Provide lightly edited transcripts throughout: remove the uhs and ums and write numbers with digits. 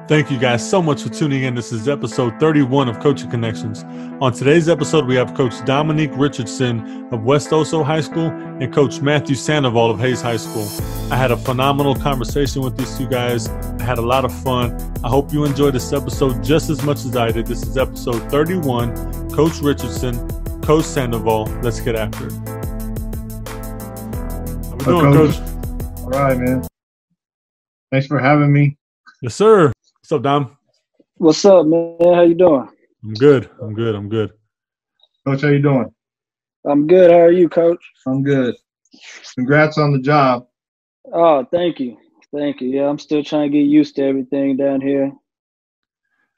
Thank you guys so much for tuning in. This is episode 31 of Coaching Connections. On today's episode, we have Coach Dominique Richardson of West OSO High School and Coach Matthew Sandoval of Hayes High School. I had a phenomenal conversation with these two guys. I had a lot of fun. I hope you enjoyed this episode just as much as I did. This is episode 31, Coach Richardson, Coach Sandoval. Let's get after it. How we doing, Coach? All right, man. Thanks for having me. Yes, sir. What's up, Dom? What's up, man? How you doing? I'm good. I'm good. Coach, how you doing? I'm good. How are you, Coach? I'm good. Congrats on the job. Oh, thank you. Yeah, I'm still trying to get used to everything down here.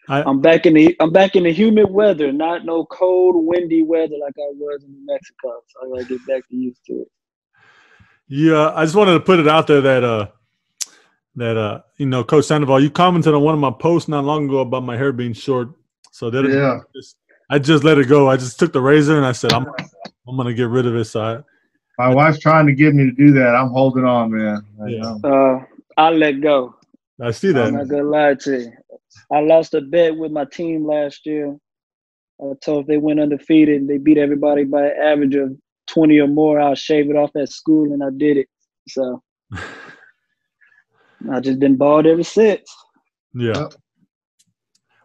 I'm back in the humid weather, not no cold, windy weather like I was in New Mexico. So I gotta get back to used to it. Yeah, I just wanted to put it out there that Coach Sandoval, you commented on one of my posts not long ago about my hair being short. So I just let it go. I just took the razor and I said, I'm going to get rid of it. So my wife's trying to get me to do that. I'm holding on, man. I'll let go. I see that. I'm not going to lie to you. I lost a bet with my team last year. I told if they went undefeated and they beat everybody by an average of 20 or more, I'll shave it off at school, and I did it. So I just been bald ever since. Yeah.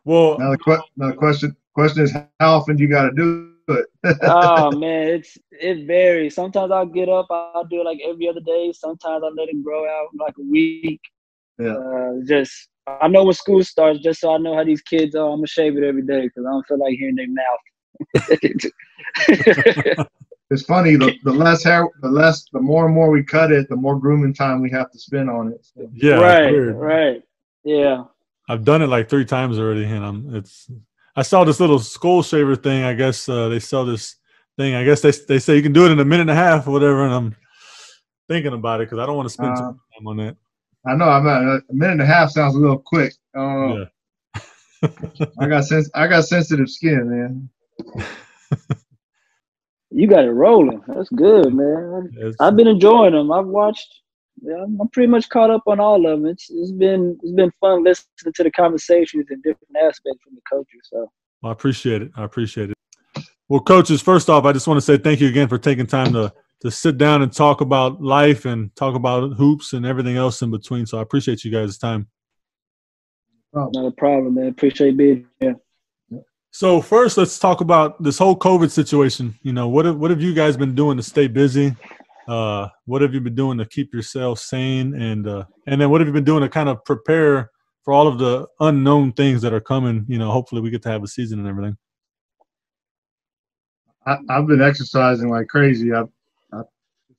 Well, now the question is, how often do you got to do it? Oh man, it varies. Sometimes I'll get up, I'll do it like every other day. Sometimes I let it grow out like a week. Yeah. I know when school starts, just so I know how these kids are. I'm gonna shave it every day because I don't feel like hearing their mouth. It's funny, the less hair, the more and more we cut it, the more grooming time we have to spend on it. So. Yeah, right. Yeah. I've done it like 3 times already, and I saw this little skull shaver thing. I guess they sell this thing. I guess they say you can do it in a minute and a half or whatever, and I'm thinking about it because I don't want to spend too much time on that. I know. A minute and a half sounds a little quick. Yeah. I got sensitive skin, man. You got it rolling. That's good, man. I've been enjoying them. I've watched. Yeah, I'm pretty much caught up on all of them. It's been fun listening to the conversations and different aspects from the coaches. So I appreciate it. Well, coaches, first off, I just want to say thank you again for taking time to sit down and talk about life and talk about hoops and everything else in between. So I appreciate you guys' time. Not a problem, man. Appreciate being here. So first, let's talk about this whole COVID situation. What have you guys been doing to stay busy? What have you been doing to keep yourself sane? And then what have you been doing to kind of prepare for all of the unknown things that are coming? Hopefully we get to have a season and everything. I've been exercising like crazy. It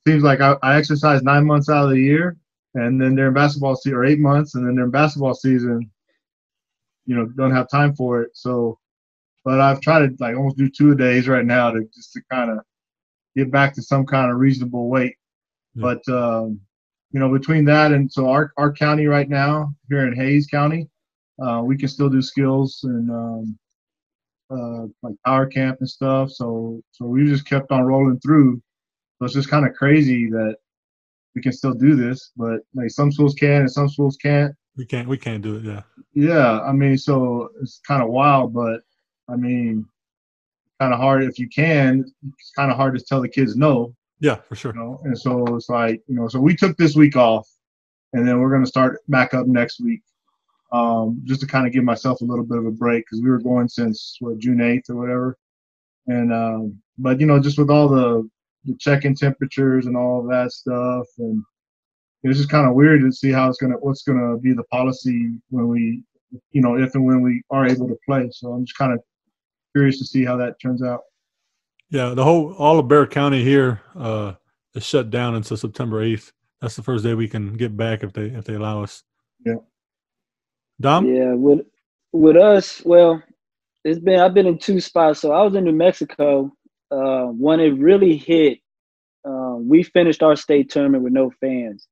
seems like I exercise 9 months out of the year, and then during basketball season, or 8 months, and then during basketball season, don't have time for it. So. But I've tried to almost do 2 days right now to kind of get back to some kind of reasonable weight. Yeah. But between that and so our county right now here in Hayes County, we can still do skills and like power camp and stuff. So we just kept on rolling through. So it's just kind of crazy that we can still do this, but like some schools can and some schools can't. We can't do it. Yeah. Yeah. I mean, so it's kind of wild, but. I mean, kind of hard if you can. It's kind of hard to tell the kids no. Yeah, for sure. And so it's like, so we took this week off, and then we're going to start back up next week, just to kind of give myself a little bit of a break because we were going since June 8th or whatever. And but just with all the check-in temperatures and all of that stuff, and it's just kind of weird to see what's gonna be the policy when we, if and when we are able to play. So I'm just kind of curious to see how that turns out. Yeah, all of Bexar County here is shut down until September 8th. That's the first day we can get back if they allow us. Yeah. Dom? Yeah, with us, well, I've been in 2 spots. So I was in New Mexico when it really hit. We finished our state tournament with no fans,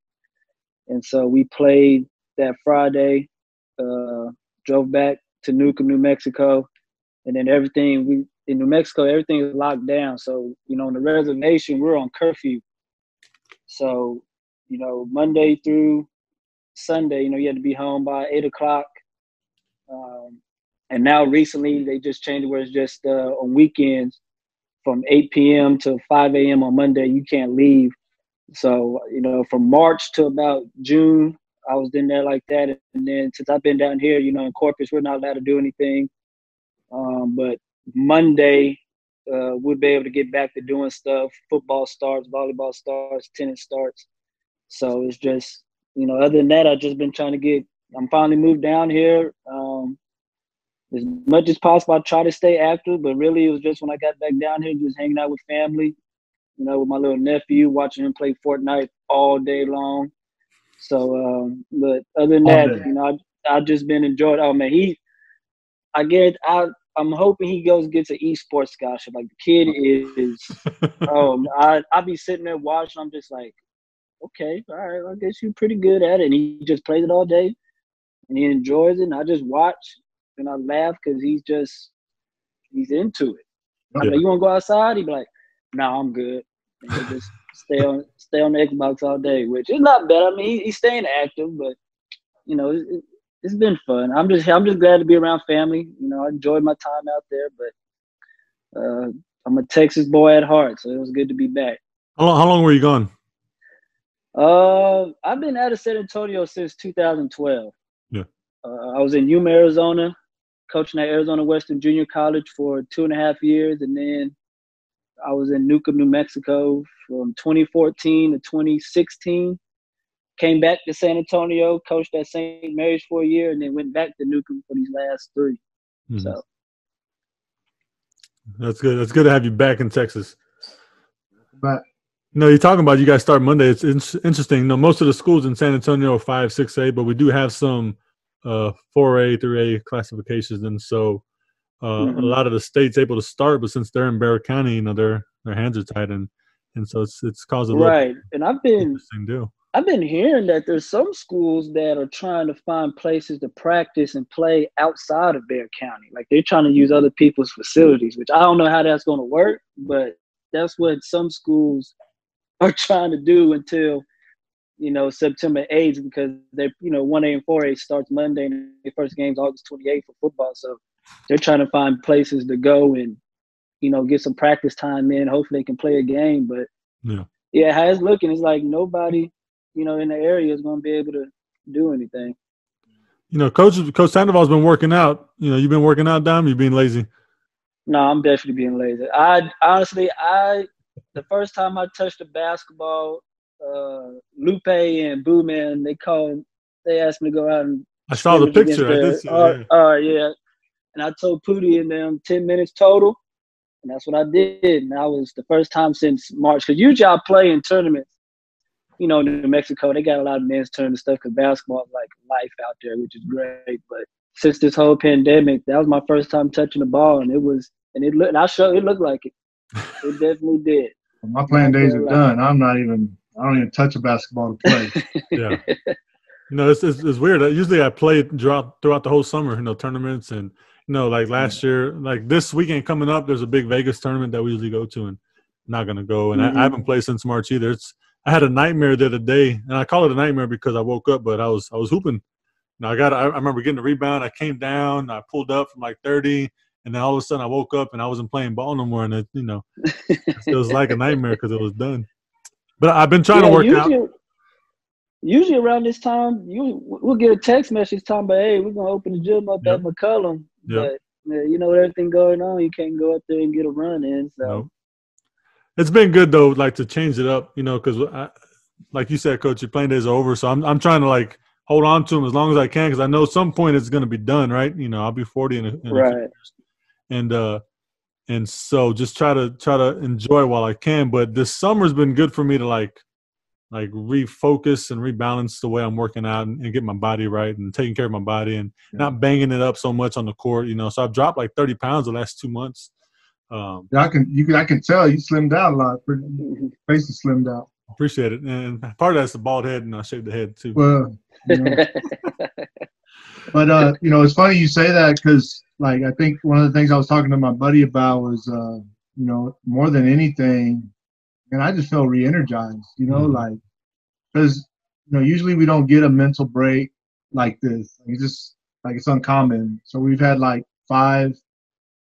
and so we played that Friday. Drove back to Newcomb, New Mexico, and then in New Mexico, everything is locked down. So, on the reservation, we're on curfew. So, Monday through Sunday, you had to be home by 8 o'clock. And now recently they just changed it where it's just on weekends from 8 p.m. to 5 a.m. on Monday, you can't leave. So, from March to about June, I was in there like that. And then since I've been down here, in Corpus, we're not allowed to do anything. But Monday, we'll be able to get back to doing stuff. Football starts, volleyball starts, tennis starts. So it's just, other than that, I've just been trying to I'm finally moved down here. As much as possible, I try to stay active, but really it was just when I got back down here, just hanging out with family, with my little nephew, watching him play Fortnite all day long. So, but other than that, I've just been enjoying. Oh man, I'm hoping he gets an esports scholarship. Like the kid is, I be sitting there watching. I'm just like, okay, all right, I guess you're pretty good at it. And he just plays it all day, and he enjoys it. And I just watch and I laugh because he's into it. I'm like, you want to go outside? He'd be like, no, I'm good. And he'll just stay on the Xbox all day, which is not bad. I mean, he's staying active, but it's been fun. I'm just glad to be around family. I enjoyed my time out there, but I'm a Texas boy at heart, so it was good to be back. How long were you gone? I've been out of San Antonio since 2012. Yeah. I was in Yuma, Arizona, coaching at Arizona Western Junior College for 2.5 years, and then I was in Newcomb, New Mexico from 2014 to 2016. Came back to San Antonio, coached at St. Mary's for a year, and then went back to Newcomb for these last 3. Mm-hmm. So that's good. That's good to have you back in Texas. But you're talking about you guys start Monday. It's interesting. Most of the schools in San Antonio are 5, 6A, but we do have some 4A, 3A classifications, and so a lot of the states able to start. But since they're in Bexar County, their hands are tied, and so it's caused a little right. And I've been hearing that there's some schools that are trying to find places to practice and play outside of Bexar County. Like they're trying to use other people's facilities, which I don't know how that's going to work, but that's what some schools are trying to do until, September 8th, because they're, 1A and 4A starts Monday and the first game's August 28th for football. So they're trying to find places to go and, get some practice time in. Hopefully they can play a game. But yeah, how it's looking, it's like nobody, in the area is going to be able to do anything. Coach Sandoval's been working out. You've been working out, Dom? You've been lazy? No, I'm definitely being lazy. The first time I touched a basketball, Lupe and Boo Man, they asked me to go out and I saw the picture. I did see it. Yeah. And I told Pootie and them 10 minutes total, and that's what I did. And that was the first time since March. Because usually I play in tournaments, New Mexico, they got a lot of men's tournament stuff because basketball is like life out there, which is great. But since this whole pandemic, that was my first time touching the ball, and it looked like it. It definitely did. My playing days are done. I don't even touch a basketball to play. Yeah. It's weird. Usually I play throughout the whole summer, tournaments, and like last year, like this weekend coming up, there's a big Vegas tournament that we usually go to, and I'm not gonna go. And I haven't played since March either. I had a nightmare the other day, and I call it a nightmare because I woke up, but I was hooping. I remember getting a rebound. I came down, I pulled up from like 30, and then all of a sudden I woke up and I wasn't playing ball no more, and it was like a nightmare because it was done. But I've been trying to work out. Usually around this time, we'll get a text message talking about, hey, we're going to open the gym up at McCullum. Yep. But, with everything going on, you can't go up there and get a run in. So. Nope. It's been good, though, like to change it up, because like you said, Coach, your playing days are over. So I'm trying to, like, hold on to them as long as I can because I know some point it's going to be done, right? I'll be 40 in a few years. And so just try to enjoy while I can. But this summer's been good for me to, like refocus and rebalance the way I'm working out and get my body right and taking care of my body and not banging it up so much on the court, So I've dropped like 30 pounds the last 2 months. I can tell you slimmed out a lot. Your face is slimmed out. Appreciate it. And part of that's the bald head, and I shaved the head too. Well, but it's funny you say that because like I think one of the things I was talking to my buddy about was more than anything. And I just feel re-energized, like, because, usually we don't get a mental break like this. You just, like it's uncommon. So we've had like 5.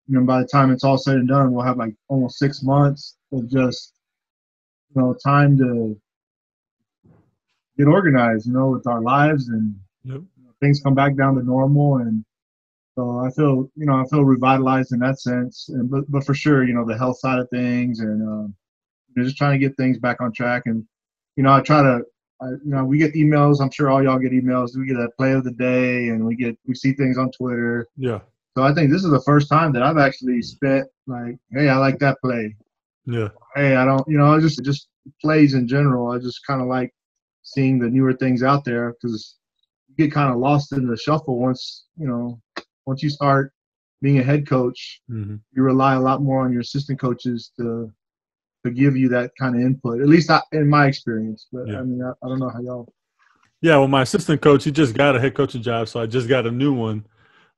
By the time it's all said and done, we'll have like almost 6 months of just time to get organized, with our lives, and Yep. things come back down to normal. And so I feel revitalized in that sense. And but for sure, the health side of things, and just trying to get things back on track. And I try to, we get emails. I'm sure all y'all get emails. We get a play of the day, and we see things on Twitter. Yeah. So I think this is the first time that I've actually spent like, hey, I like that play. Yeah. Hey, I don't, just plays in general. I just kind of like seeing the newer things out there, because you get kind of lost in the shuffle once you start being a head coach. Mm-hmm. You rely a lot more on your assistant coaches to give you that kind of input, at least in my experience. But Yeah. I mean, I don't know how y'all. Yeah, well, my assistant coach, he just got a head coaching job, so I just got a new one.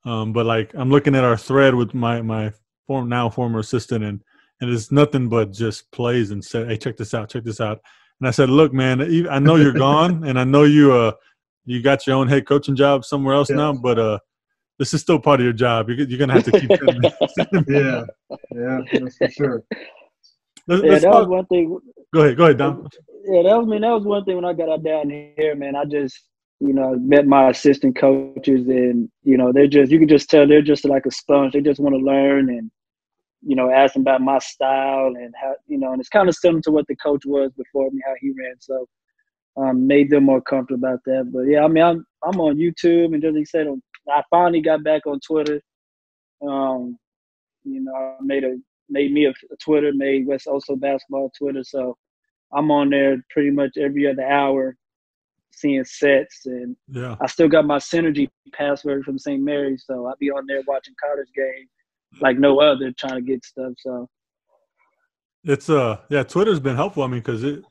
But like, I'm looking at our thread with my former assistant, and it's nothing but just plays and said, "Hey, check this out." And I said, "Look, man, I know you're gone, and I know you got your own head coaching job somewhere else now, but this is still part of your job. You're gonna have to keep sending me." Yeah, that's for sure. Let's that talk. was one thing. Go ahead, Dom. Yeah, that was one thing when I got out down here, man. I just, met my assistant coaches, and they're just, you can just tell they're just like a sponge. They just want to learn, and ask them about my style and how, and it's kind of similar to what the coach was before me, how he ran. So made them more comfortable about that. But yeah, I mean, I'm on YouTube, and just like you said, I finally got back on Twitter. I made me a Twitter, made West OSO basketball Twitter. So I'm on there pretty much every other hour, seeing sets, and Yeah. I still got my Synergy password from St. Mary's, so I'll be on there watching college games like no other, trying to get stuff. So It's Twitter's been helpful. I mean, because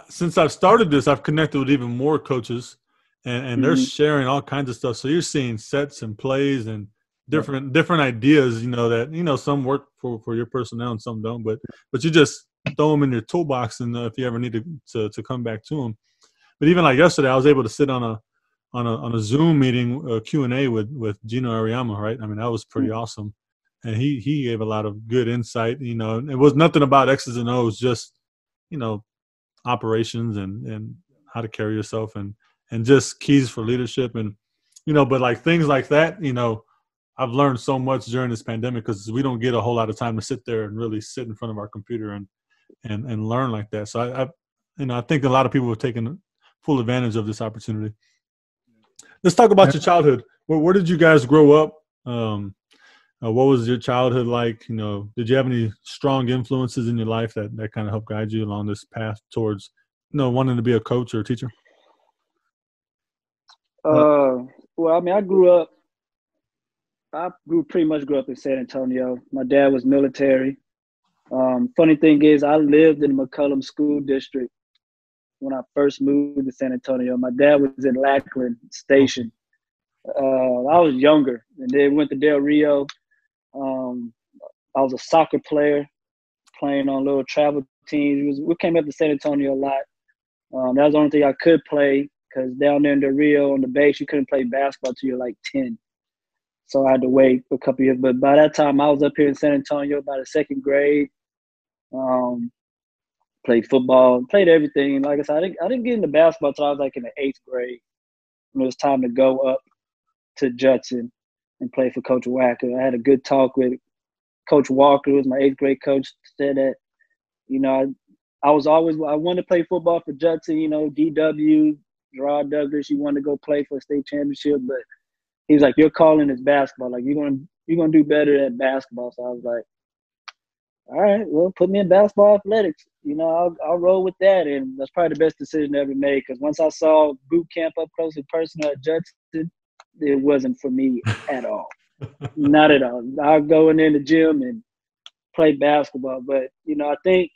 since I've started this, I've connected with even more coaches, and they're sharing all kinds of stuff. So you're seeing sets and plays and different ideas. That some work for your personnel and some don't. But you just throw them in your toolbox, and if you ever need to come back to them. But even like yesterday, I was able to sit on a Zoom meeting, Q&A with Gino Ariyama. Right? I mean, that was pretty awesome. And he gave a lot of good insight. It was nothing about X's and O's, just, operations and how to carry yourself and just keys for leadership. And, but like things like that, I've learned so much during this pandemic, because we don't get a whole lot of time to sit there and really sit in front of our computer and learn like that. So I think a lot of people have taken full advantage of this opportunity. Let's talk about your childhood. Where did you guys grow up? What was your childhood like? Did you have any strong influences in your life that kind of helped guide you along this path towards, wanting to be a coach or a teacher? Well, I mean, I pretty much grew up in San Antonio. My dad was military. Funny thing is, I lived in the McCullum School District when I first moved to San Antonio. My dad was in Lackland Station. I was younger, and then went to Del Rio. I was a soccer player, playing on little travel teams. We came up to San Antonio a lot. That was the only thing I could play, because down there in Del Rio on the base, you couldn't play basketball till you're like 10. So I had to wait a couple years. But by that time, I was up here in San Antonio by the second grade. Played football, played everything. And like I said, I didn't get into basketball until I was like in the 8th grade, when it was time to go up to Judson and play for Coach Wacker. I had a good talk with Coach Walker, who was my 8th grade coach, said that, I wanted to play football for Judson, DW, Gerard Douglas, you wanted to go play for a state championship, but he was like, your calling is basketball. Like, you're gonna do better at basketball. So I was like, all right, well, put me in basketball athletics. I'll roll with that. And that's probably the best decision I ever made, because once I saw boot camp up close and personal at Judson, it wasn't for me at all. Not at all. I'll go in there in the gym and play basketball. But, I think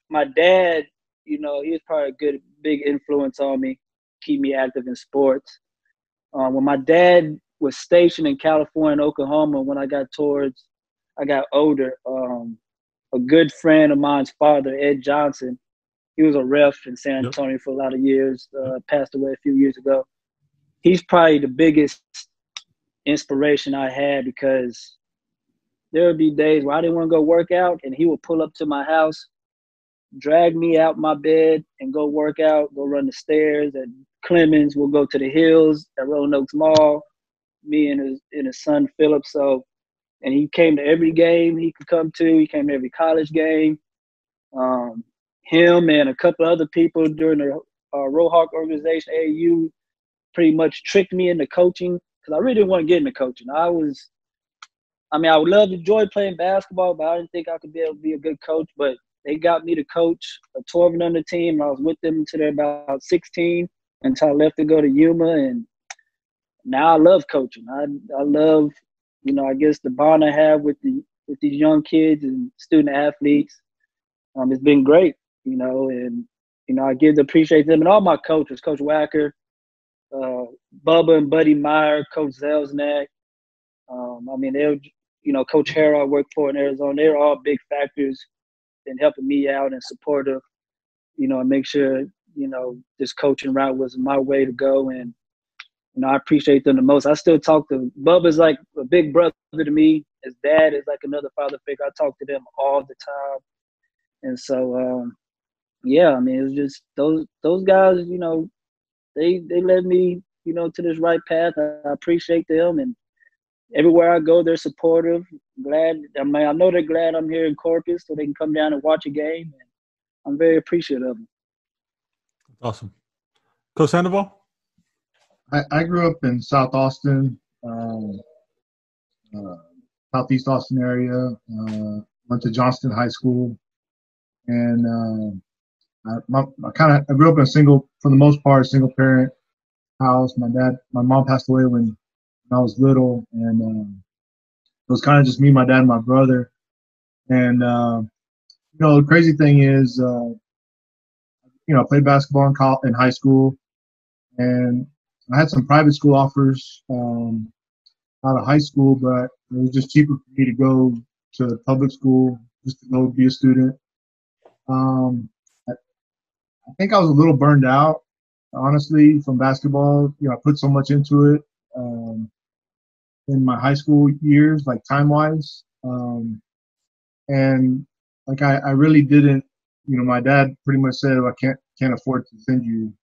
my dad, he was probably a good, big influence on me, keep me active in sports. When my dad was stationed in California and Oklahoma, when I got older, a good friend of mine's father, Ed Johnson, he was a ref in San Antonio for a lot of years, passed away a few years ago. He's probably the biggest inspiration I had, because there would be days where I didn't want to go work out, and he would pull up to my house, drag me out my bed, and go work out, go run the stairs at Clemens. We'll go to the hills at Roanoke Mall, me and his son Philip. So, and he came to every game he could come to. He came to every college game. Him and a couple other people during the Rohawk organization, AAU, pretty much tricked me into coaching, because I really didn't want to get into coaching. I would love to enjoy playing basketball, but I didn't think I could be able to be a good coach. But they got me to coach a 12 and under team. I was with them until they're about 16, until I left to go to Yuma. And now I love coaching. I love, I guess the bond I have with these young kids and student athletes. It's been great, and I give to appreciate them and all my coaches, Coach Wacker, Bubba and Buddy Meyer, Coach Zelznak. They're, Coach Harrell I work for in Arizona. They're all big factors in helping me out and supportive, and make sure, this coaching route was my way to go. And, I appreciate them the most. I still talk to Bubba's like a big brother to me. His dad is like another father figure. I talk to them all the time. And so, it was just those guys, they led me, to this right path. I appreciate them, and everywhere I go, they're supportive. I know they're glad I'm here in Corpus, so they can come down and watch a game. And I'm very appreciative of them. Awesome. Coach Sandoval? I grew up in South Austin, Southeast Austin area. Went to Johnston High School, and I grew up in for the most part, single parent house. My mom passed away when I was little, and it was kind of just me, my dad, and my brother. And the crazy thing is, I played basketball in high school, and I had some private school offers out of high school, but it was just cheaper for me to go to public school, just to go be a student. I think I was a little burned out, honestly, from basketball. I put so much into it in my high school years, like time-wise. And like I really didn't, my dad pretty much said, I can't afford to send you,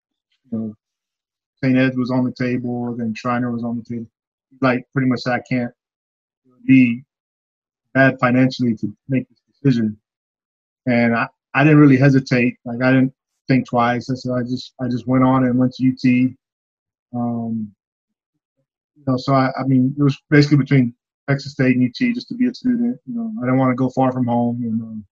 St. Ed's was on the table, then Shriner was on the table. Like pretty much said, I can't be bad financially to make this decision. And I didn't really hesitate. Like I didn't think twice. So I just went on and went to UT. So it was basically between Texas State and UT just to be a student. I didn't want to go far from home.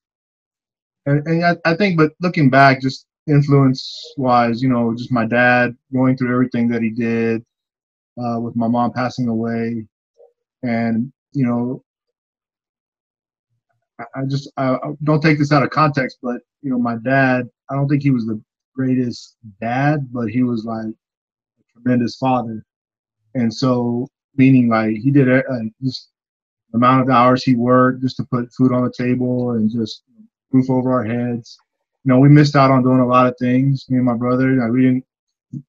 And I think, but looking back, just influence-wise, just my dad going through everything that he did with my mom passing away, and I don't take this out of context, but my dad, I don't think he was the greatest dad, but he was like a tremendous father. And so, meaning like he did just the amount of hours he worked just to put food on the table and just roof over our heads. We missed out on doing a lot of things. Me and my brother,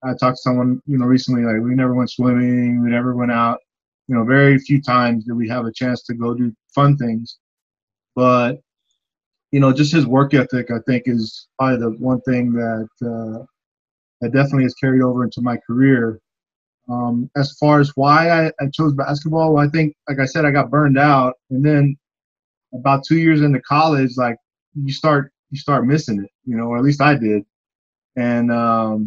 I talked to someone, recently, like we never went swimming, we never went out. Very few times did we have a chance to go do fun things. But, just his work ethic, I think, is probably the one thing that definitely has carried over into my career. As far as why I chose basketball, well, I think, like I said, I got burned out. And then about 2 years into college, like you start missing it, or at least I did. And, I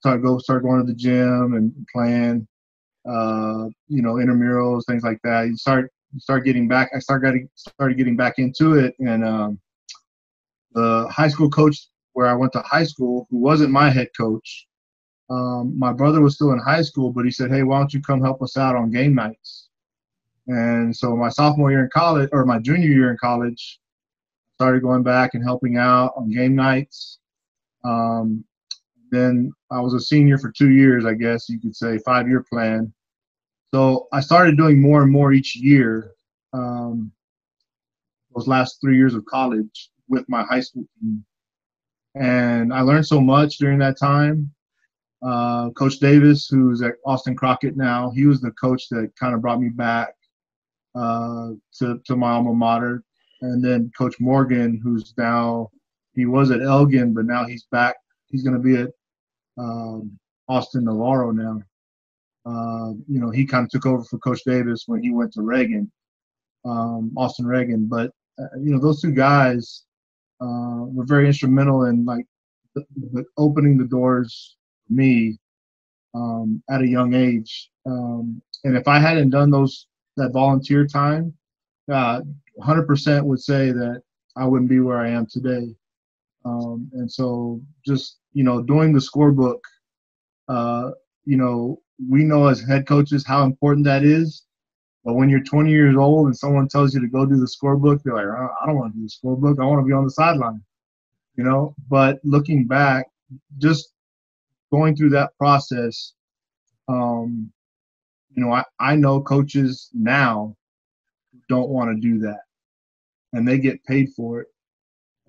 start going to the gym and playing, intramurals, things like that. You start getting back. I started getting back into it. And the high school coach where I went to high school, who wasn't my head coach, my brother was still in high school, but he said, hey, why don't you come help us out on game nights? And so my sophomore year in college, or my junior year in college, started going back and helping out on game nights. Then I was a senior for 2 years, I guess you could say, 5-year plan. So I started doing more and more each year, those last 3 years of college with my high school team. And I learned so much during that time. Coach Davis, who's at Austin Crockett now, he was the coach that kind of brought me back to my alma mater. And then Coach Morgan, who's now, he was at Elgin, but now he's back. He's going to be at Austin Navarro now. He kind of took over for Coach Davis when he went to Reagan, Austin Reagan. But, those two guys were very instrumental in, like, opening the doors for me at a young age. And if I hadn't done that volunteer time, 100% would say that I wouldn't be where I am today. And so just, doing the scorebook, we know as head coaches how important that is. But when you're 20 years old and someone tells you to go do the scorebook, you're like, I don't want to do the scorebook. I want to be on the sideline, But looking back, just going through that process, I know coaches now who don't want to do that, and they get paid for it.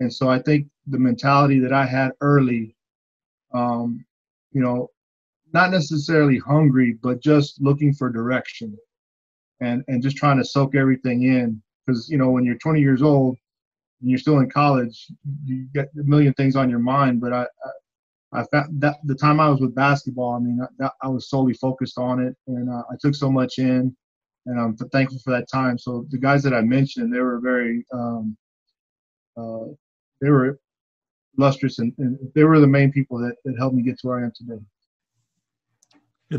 And so I think the mentality that I had early, not necessarily hungry, but just looking for direction and just trying to soak everything in. Because, when you're 20 years old and you're still in college, you get a million things on your mind. But I found that the time I was with basketball, I was solely focused on it, and I took so much in, and I'm thankful for that time. So the guys that I mentioned, they were very, they were illustrious, and they were the main people that helped me get to where I am today. We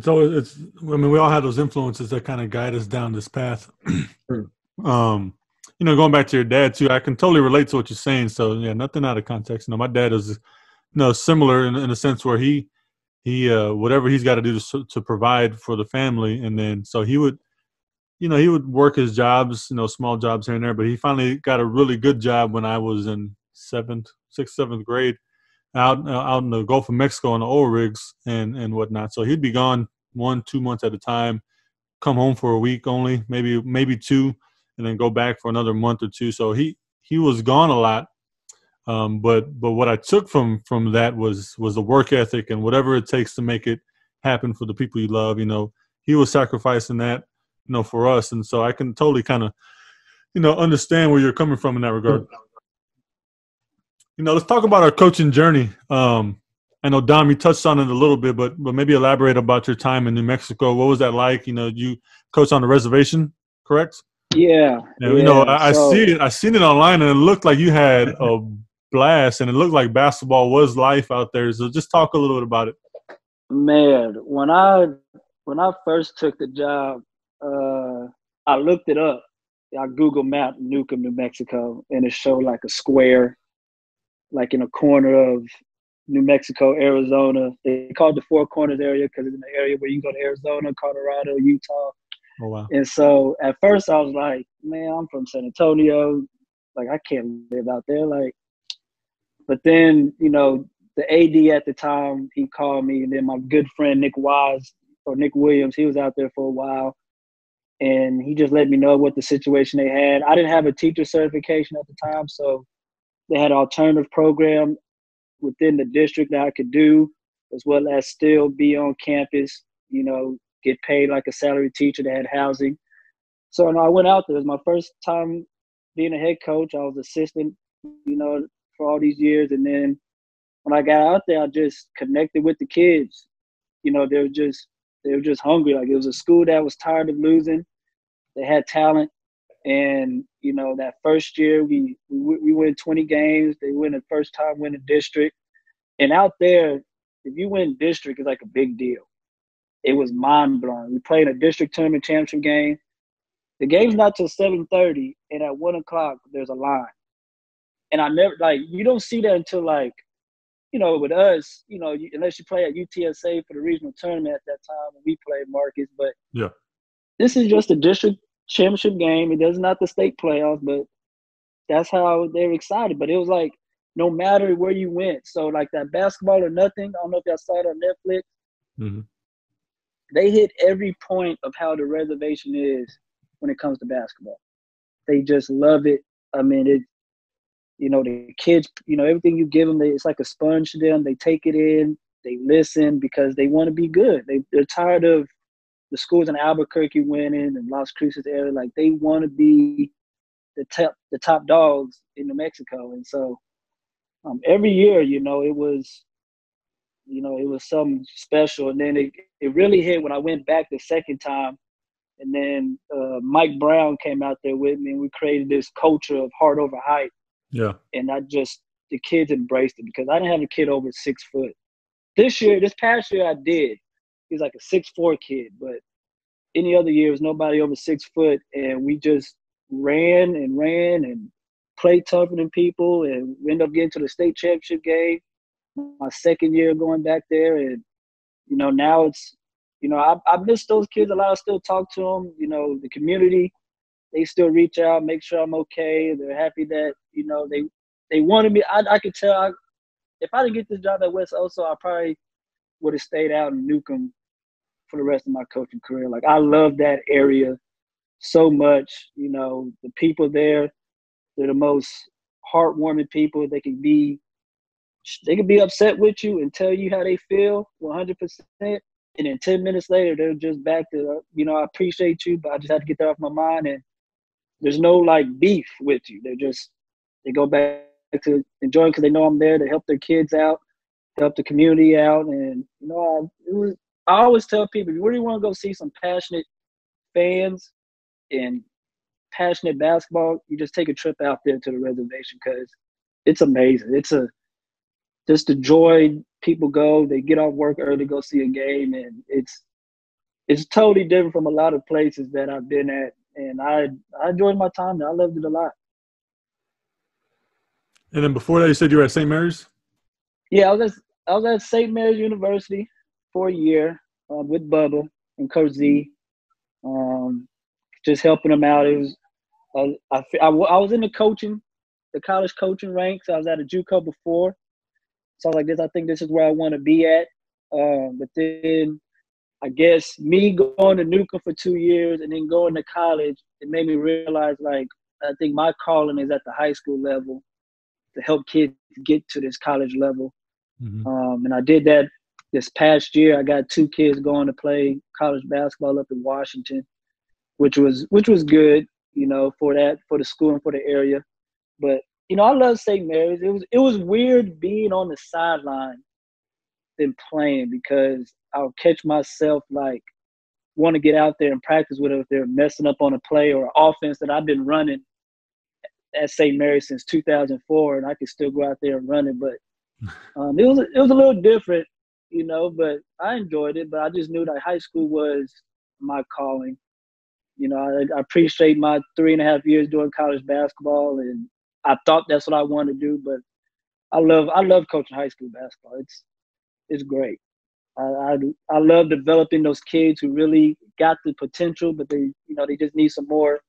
all have those influences that kind of guide us down this path. Sure. Going back to your dad too, I can totally relate to what you're saying. So yeah, nothing out of context. My dad is, similar in a sense where he whatever he's got to do to provide for the family. And then, so he would work his jobs, small jobs here and there, but he finally got a really good job when I was in 6th, 7th grade. Out in the Gulf of Mexico on the oil rigs and whatnot. So he'd be gone 1-2 months at a time, come home for a week only, maybe 2, and then go back for another month or 2. So he was gone a lot. But what I took from that was the work ethic and whatever it takes to make it happen for the people you love. He was sacrificing that, for us. And so I can totally kind of, understand where you're coming from in that regard. Let's talk about our coaching journey. I know, Dom, you touched on it a little bit, but maybe elaborate about your time in New Mexico. What was that like? You coached on the reservation, correct? Yeah. I seen it online, and it looked like you had a blast, and it looked like basketball was life out there. So just talk a little bit about it. Man, when I first took the job, I looked it up. I Google mapped Newcomb, New Mexico, and it showed like a square, like in a corner of New Mexico, Arizona. They call it the Four Corners area because it's in the area where you can go to Arizona, Colorado, Utah. Oh, wow. And so at first I was like, man, I'm from San Antonio. Like, I can't live out there. But then, the AD at the time, he called me, and then my good friend Nick Williams, he was out there for a while. And he just let me know what the situation they had. I didn't have a teacher certification at the time, so they had an alternative program within the district that I could do, as well as still be on campus, get paid like a salary teacher that had housing. So I went out there. It was my first time being a head coach. I was assistant, for all these years. And then when I got out there, I just connected with the kids. They were just hungry. Like, it was a school that was tired of losing. They had talent. And, that first year we win 20 games. They win the first time winning district. And out there, if you win district, it's like a big deal. It was mind-blowing. We played a district tournament championship game. The game's not till 7:30, and at 1 o'clock, there's a line. And I never, you don't see that until, with us, unless you play at UTSA for the regional tournament at that time when we played Marcus. But yeah, this is just a district championship game. It does not the state playoffs, but that's how they were excited. But it was like, no matter where you went. So that Basketball or Nothing, I don't know if y'all saw it on Netflix. Mm-hmm. They hit every point of how the reservation is when it comes to basketball. They just love it. I mean, the kids, everything you give them, it's like a sponge to them. They take it in. They listen because they want to be good. They're tired of the schools in Albuquerque winning and Las Cruces area. Like, they want to be the top dogs in New Mexico. And so every year, it was something special. And then it really hit when I went back the second time. And then Mike Brown came out there with me, and we created this culture of heart over height. Yeah. And the kids embraced it because I didn't have a kid over 6 foot. This past year I did. He was like a 6'4" kid, but any other year, was nobody over 6 foot. And we just ran and played tougher than people. And we ended up getting to the state championship game my second year going back there. And, now it's, I miss those kids a lot. I still talk to them. The community, they still reach out, make sure I'm okay. They're happy that, they wanted me. I could tell if I didn't get this job at West OSO, I probably would have stayed out in Newcomb for the rest of my coaching career. Like, I love that area so much. The people there, they're the most heartwarming people. They can be upset with you and tell you how they feel 100%. And then 10 minutes later, they're just back to, I appreciate you, but I just had to get that off my mind. And there's no beef with you. They go back to enjoying because they know I'm there to help their kids out, help the community out. And, I always tell people, if you really want to go see some passionate fans and passionate basketball, you just take a trip out there to the reservation because it's amazing. It's just the joy. People go, they get off work early, go see a game, and it's totally different from a lot of places that I've been at. And I enjoyed my time there. I loved it a lot. And then before that, you said you were at St. Mary's? Yeah, I was at St. Mary's University for a year with Bubba and Coach Z, just helping them out. It was I was in the college coaching ranks. I was at a JUCO before, so I was like, I think this is where I want to be at. But then I guess me going to Newcomb for 2 years and then going to college, it made me realize, I think my calling is at the high school level to help kids get to this college level. Mm-hmm. And I did that this past year. I got 2 kids going to play college basketball up in Washington, which was good, for the school and for the area. But, I love St. Mary's. It was weird being on the sideline than playing because I'll catch myself want to get out there and practice with them if they're messing up on a play or an offense that I've been running at St. Mary's since 2004, and I could still go out there and run it. But it was a little different, but I enjoyed it. But I just knew that high school was my calling. I appreciate my 3.5 years doing college basketball, and I thought that's what I wanted to do. But I love coaching high school basketball. It's great. I love developing those kids who really got the potential, but they just need some more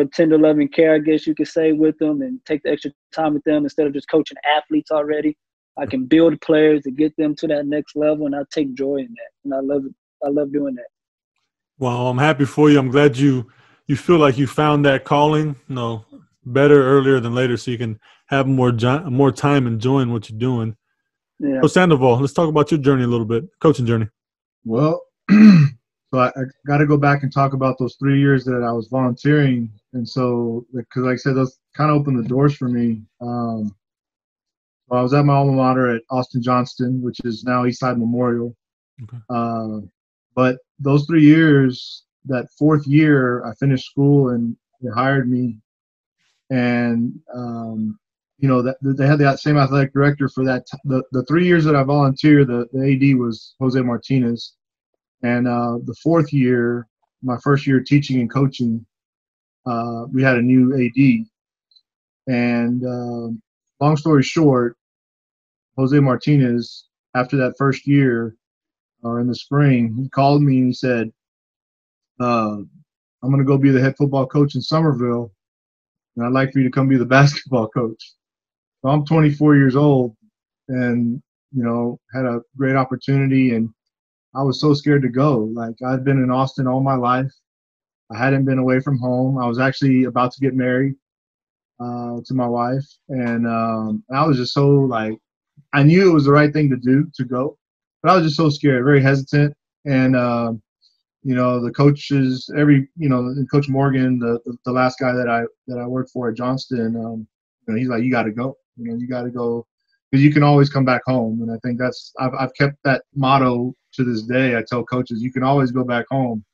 tender loving care, I guess you could say, with them, and take the extra time with them instead of just coaching athletes already. I can build players to get them to that next level, and I take joy in that, and I love it. I love doing that. Well, I'm happy for you. I'm glad you feel like you found that calling, better earlier than later, so you can have more time enjoying what you're doing. Yeah. Coach Sandoval, let's talk about your journey a little bit, coaching journey. Well, so I got to go back and talk about those 3 years that I was volunteering. And so, because like I said, those kind of opened the doors for me. I was at my alma mater at Austin Johnston, which is now Eastside Memorial. Okay. But those 3 years, that 4th year, I finished school and they hired me. And, they had that same athletic director for that. The 3 years that I volunteered, the AD was Jose Martinez. And the 4th year, my first year teaching and coaching, we had a new AD. And long story short, Jose Martinez, after that first year, or in the spring, he called me and he said, I'm going to go be the head football coach in Somerville, and I'd like for you to come be the basketball coach. So I'm 24 years old and, had a great opportunity, and I was so scared to go. I'd been in Austin all my life. I hadn't been away from home. I was actually about to get married to my wife, and I was just so I knew it was the right thing to do to go, but I was just so scared, very hesitant. And the coaches, Coach Morgan, the last guy that I worked for at Johnston, he's like, you got to go. You got to go because you can always come back home. And I think I've kept that motto to this day. I tell coaches, you can always go back home.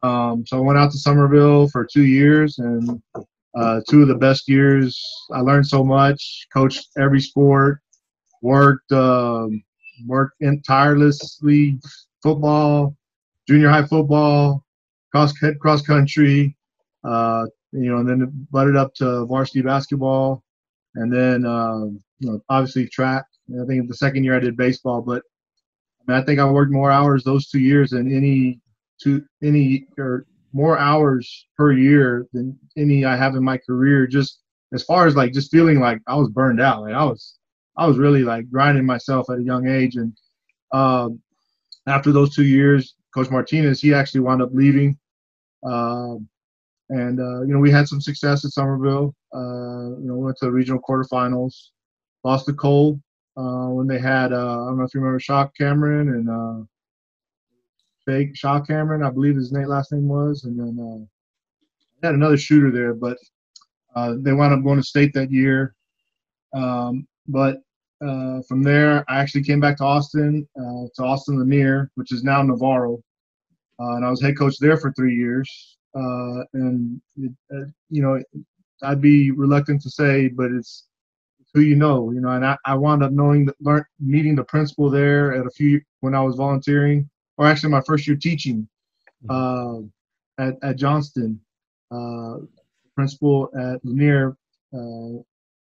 So I went out to Somerville for 2 years, and 2 of the best years. I learned so much, coached every sport, worked tirelessly, football, junior high football, cross country, and then butted up to varsity basketball, and then obviously track. I think the second year I did baseball, but I think I worked more hours those 2 years than more hours per year than any I have in my career. Just as far as like just feeling like I was burned out. Like I was really like grinding myself at a young age. And after those 2 years, Coach Martinez, he actually wound up leaving. We had some success at Somerville. Went to the regional quarterfinals, lost to Cole when they had, I don't know if you remember Shock Cameron and fake Shaw Cameron, I believe his last name was. And then they had another shooter there, but they wound up going to state that year. But from there, I actually came back to Austin Lanier, which is now Navarro. And I was head coach there for 3 years. I'd be reluctant to say, but it's who and I wound up meeting the principal there when I was volunteering, or actually my first year teaching at Johnston. Principal at Lanier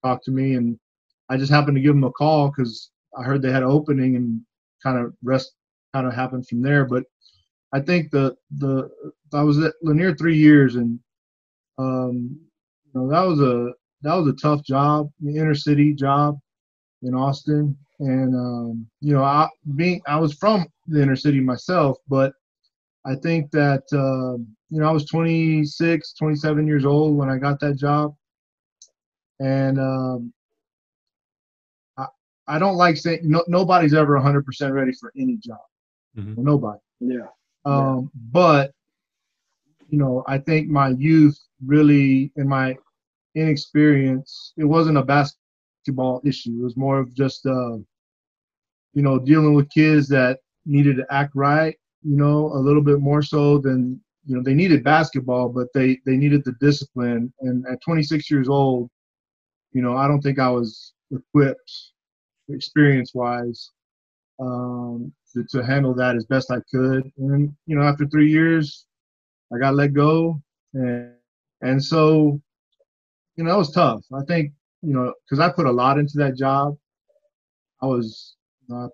talked to me, and I just happened to give him a call because I heard they had an opening, and rest happened from there. But I think I was at Lanier 3 years, and that was a tough job, the inner city job in Austin. And I was from the inner city myself, but I think that I was 26, 27 years old when I got that job. And I don't like saying nobody's ever 100% ready for any job. Mm-hmm. Nobody. Yeah. But I think my youth really, and my inexperience, it wasn't a basketball issue. It was more of just dealing with kids that needed to act right, a little bit more so than, they needed basketball, but they needed the discipline. And at 26 years old, I don't think I was equipped experience-wise to handle that as best I could. And, after 3 years, I got let go. And so, it was tough. I think, because I put a lot into that job. I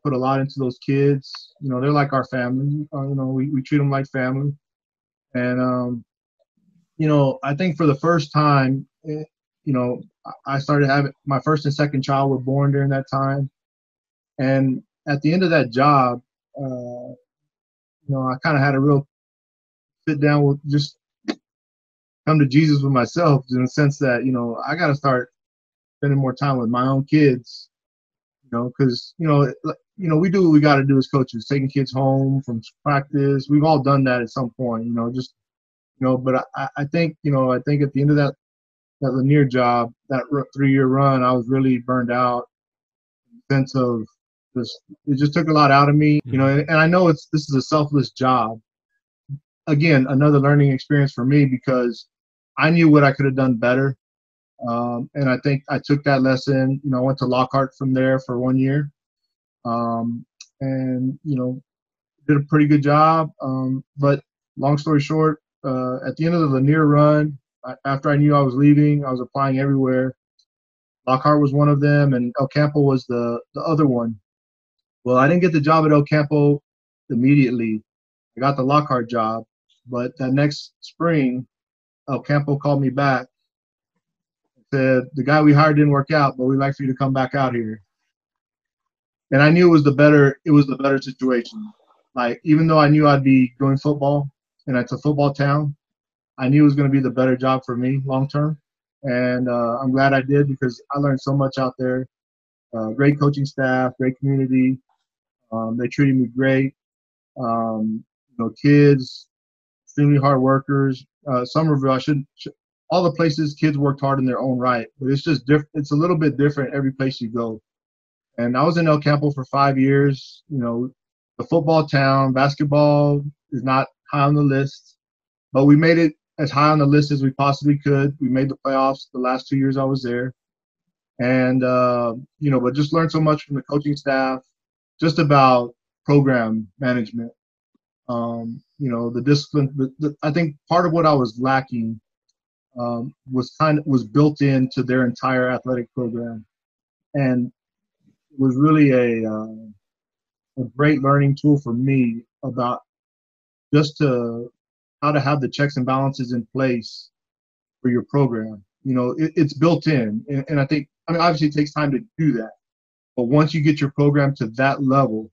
put a lot into those kids. They're like our family. We treat them like family. And, I think for the first time, I started having my first and second child were born during that time. And at the end of that job, I kind of had a real sit down with just come to Jesus with myself, in the sense that, I got to start spending more time with my own kids, because, we do what we got to do as coaches, taking kids home from practice. We've all done that at some point, but I think at the end of that Lanier job, that 3-year run, I was really burned out. Sense of it just took a lot out of me, and I know this is a selfless job. Again, another learning experience for me, because I knew what I could have done better. And I think I took that lesson. I went to Lockhart from there for 1 year. And, did a pretty good job. But long story short, at the end of the Lanier run, after I knew I was leaving, I was applying everywhere. Lockhart was one of them, and El Campo was the other one. Well, I didn't get the job at El Campo immediately. I got the Lockhart job, but that next spring, El Campo called me back and said, the guy we hired didn't work out, but we'd like for you to come back out here. And I knew it was the better situation. Like, even though I knew I'd be doing football, and it's a football town, I knew it was going to be the better job for me long term. And I'm glad I did, because I learned so much out there. great coaching staff, great community. They treated me great. Kids, extremely hard workers. Somerville, all the places kids worked hard in their own right, but it's just different. It's a little bit different every place you go. And I was in El Campo for 5 years. The football town, basketball is not high on the list, but we made it as high on the list as we possibly could. We made the playoffs the last 2 years I was there. And, but just learned so much from the coaching staff, just about program management. The discipline. I think part of what I was lacking was built into their entire athletic program, and it was really a great learning tool for me about how to have the checks and balances in place for your program. It's built in, and I think, obviously it takes time to do that, but once you get your program to that level,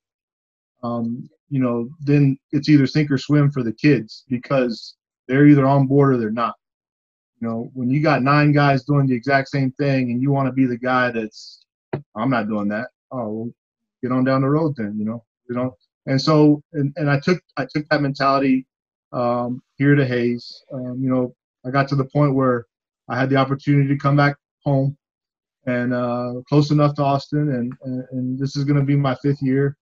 then it's either sink or swim for the kids, because they're either on board or they're not. When you got 9 guys doing the exact same thing and you want to be the guy that's, I'm not doing that. Oh, well, get on down the road then, And so, and I took that mentality here to Hayes. I got to the point where I had the opportunity to come back home and close enough to Austin, and this is going to be my 5th year.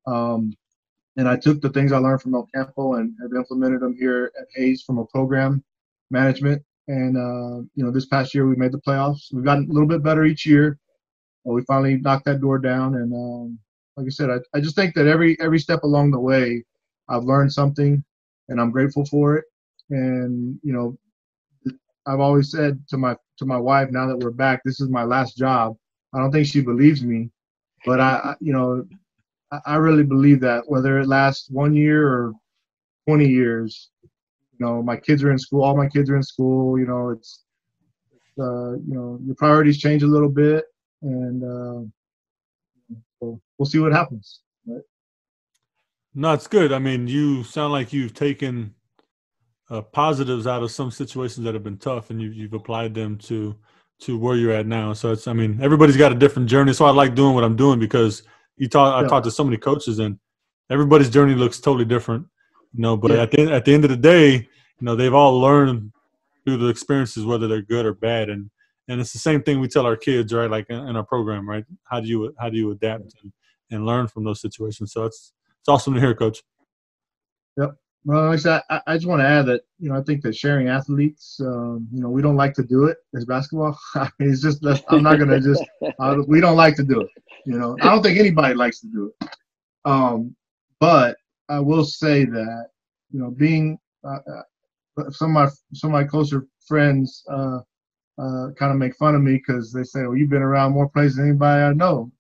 And I took the things I learned from El Campo and have implemented them here at Hayes from a program management. And, this past year we made the playoffs. We've gotten a little bit better each year. We finally knocked that door down. And like I said, I just think that every step along the way, I've learned something, and I'm grateful for it. And, I've always said to my wife, now that we're back, this is my last job. I don't think she believes me, but I really believe that, whether it lasts 1 year or 20 years, my kids are in school. All my kids are in school. It's your priorities change a little bit, and we'll see what happens. Right? No, it's good. You sound like you've taken positives out of some situations that have been tough, and you've applied them to where you're at now. So everybody's got a different journey. So I like doing what I'm doing, because I talked to so many coaches, and everybody's journey looks totally different. But at the end of the day, they've all learned through the experiences, whether they're good or bad, and it's the same thing we tell our kids, right? Like in our program, right? How do you adapt and learn from those situations? So it's awesome to hear, Coach. Yep. Well, like I said, I just want to add that I think that sharing athletes, we don't like to do it as basketball. It's just I'm not gonna just we don't like to do it. I don't think anybody likes to do it. But I will say that being some of my closer friends kind of make fun of me, because they say, "Well, you've been around more places than anybody I know."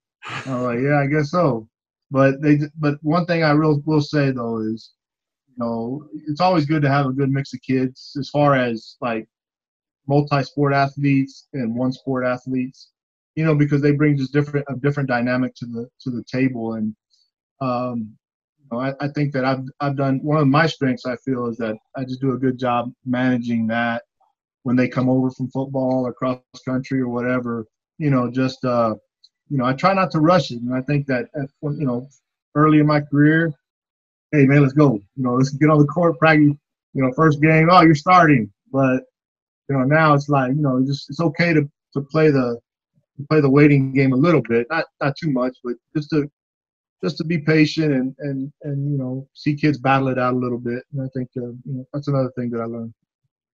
I'm like, "Yeah, I guess so." But one thing I will say though is, it's always good to have a good mix of kids, as far as like multi-sport athletes and one sport athletes, because they bring just a different dynamic to the table. And I think that I've done, one of my strengths, I feel, is that I just do a good job managing that when they come over from football or cross country or whatever. I try not to rush it, and I think that early in my career, hey man, let's go. Let's get on the court, practice. First game, oh, you're starting. But now it's like, it's okay to play the waiting game a little bit, not too much, but just to be patient and see kids battle it out a little bit. And I think that's another thing that I learned.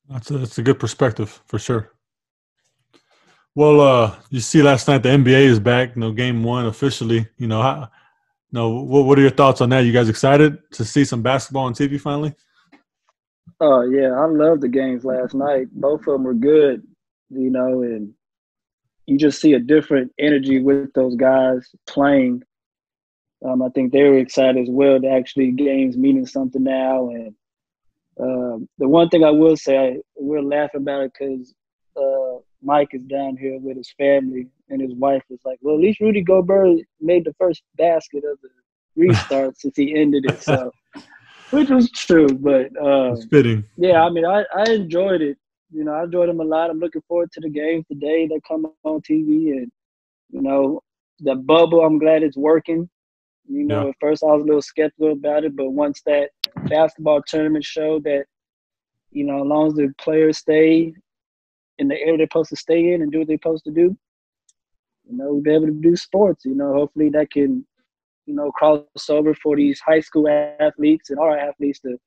That's a good perspective for sure. Well, you see last night the NBA is back. Game 1 officially. What are your thoughts on that? You guys excited to see some basketball on TV finally? Oh yeah, I loved the games last night. Both of them were good, and you just see a different energy with those guys playing. I think they were excited as well to actually games meaning something now. And the one thing I will say, we're laughing about it because Mike is down here with his family, and his wife was like, well, at least Rudy Gobert made the first basket of the restart since he ended it. So, which was true, but it's fitting. Yeah, I enjoyed it. I enjoyed them a lot. I'm looking forward to the games today that come on TV, and the bubble, I'm glad it's working. You know, Yeah. at first I was a little skeptical about it, but once that basketball tournament showed that, you know, as long as the players stay in the area they're supposed to stay in and do what they're supposed to do, you know, we'll be able to do sports. You know, hopefully that can, you know, cross over for these high school athletes and our athletes to,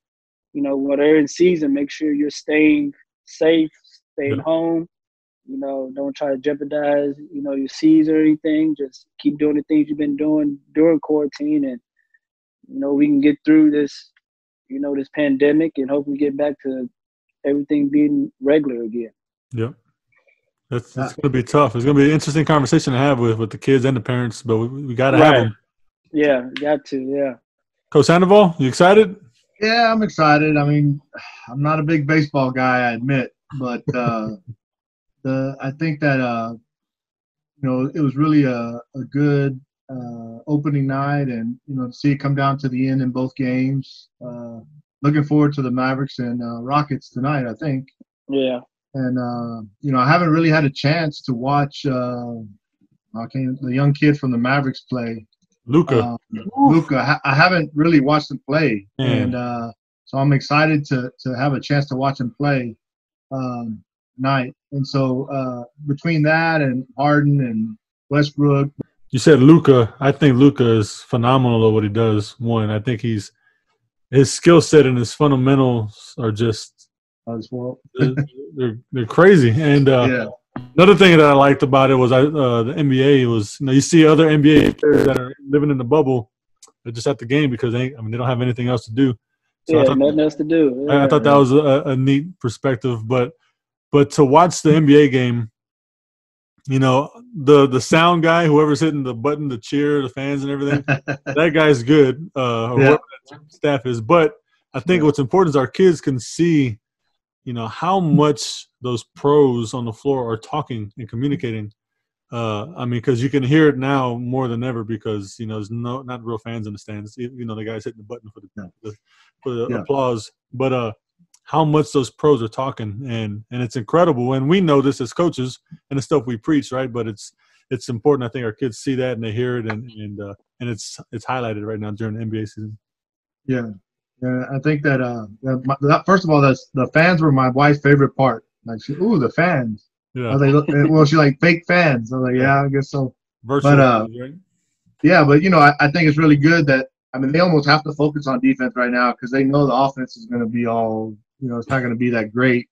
you know, when they're in season, make sure you're staying safe, staying home. You know, don't try to jeopardize, you know, your season or anything. Just keep doing the things you've been doing during quarantine, and, you know, we can get through this, you know, this pandemic, and hopefully get back to everything being regular again. Yep. It's going to be tough. It's going to be an interesting conversation to have with the kids and the parents, but we got to have them. Yeah, got to, yeah. Coach Sandoval, you excited? Yeah, I'm excited. I mean, I'm not a big baseball guy, I admit, but I think that you know, it was really a good opening night, and, you know, to see it come down to the end in both games. Looking forward to the Mavericks and Rockets tonight, I think. Yeah. And you know, I haven't really had a chance to watch the young kid from the Mavericks play. Luka. I haven't really watched him play, and so I'm excited to have a chance to watch him play tonight. And so between that and Harden and Westbrook. You said Luka. I think Luka is phenomenal at what he does. One, I think his skill set and his fundamentals are just they're crazy. And another thing that I liked about it was the NBA was, you know, you see other NBA players that are living in the bubble, they're just at the game because they don't have anything else to do. So nothing else to do. Yeah. I thought that was a neat perspective, but to watch the NBA game, you know, the sound guy, whoever's hitting the button to cheer, the fans and everything, that guy's good, or whoever that staff is. But I think what's important is our kids can see, you know, how much those pros on the floor are talking and communicating. I mean, because you can hear it now more than ever because, you know, there's not real fans in the stands. You know, the guy's hitting the button for the applause. But how much those pros are talking, and it's incredible. And we know this as coaches and the stuff we preach, right? But it's important. I think our kids see that and they hear it, and it's highlighted right now during the NBA season. Yeah, I think that first of all, the fans were my wife's favorite part. Like, the fans. Yeah. I was like, well, she like fake fans. I was like, yeah, I guess so. Virtual fans, right? Yeah, but, you know, I think it's really good that, I mean, they almost have to focus on defense right now because they know the offense is going to be all, you know, it's not going to be that great.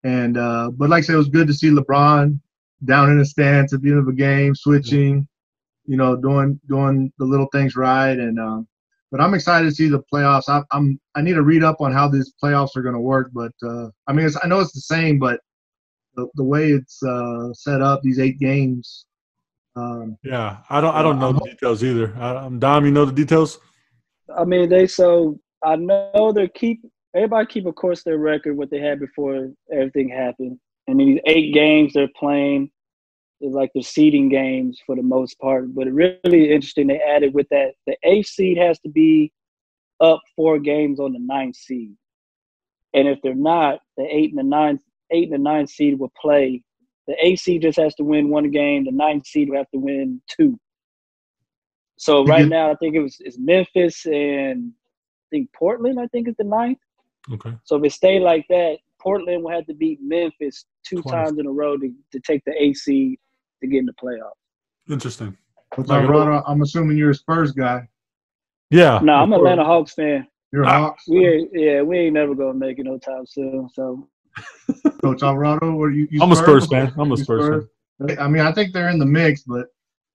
And but like I said, it was good to see LeBron down in the stands at the end of a game, switching, you know, doing the little things right. And but I'm excited to see the playoffs. I need to read up on how these playoffs are going to work. But I mean, I know it's the same, but the way it's set up, these 8 games. Yeah, I don't know the details either. Dom, you know the details? I mean, I know everybody keep, of course, their record, what they had before everything happened. And these 8 games they're playing is like the seeding games for the most part. But it's really interesting, they added with that, the 8th seed has to be up 4 games on the 9th seed. And if they're not, the 8th and the 9th seed will play. The 8th seed just has to win 1 game. The 9th seed will have to win 2. So right now, I think it's Memphis and I think Portland, I think, is the 9th. Okay. So if it stay like that, Portland will have to beat Memphis 2 times in a row to take the 8th seed to get in the playoffs. Interesting. I'm assuming you're a Spurs guy. Yeah. No, I'm an Atlanta Hawks fan. You're a Hawks? We ain't never going to make it no time soon. So, Coach Alvarado, I'm a Spurs fan. I'm a Spurs fan. I mean, I think they're in the mix, but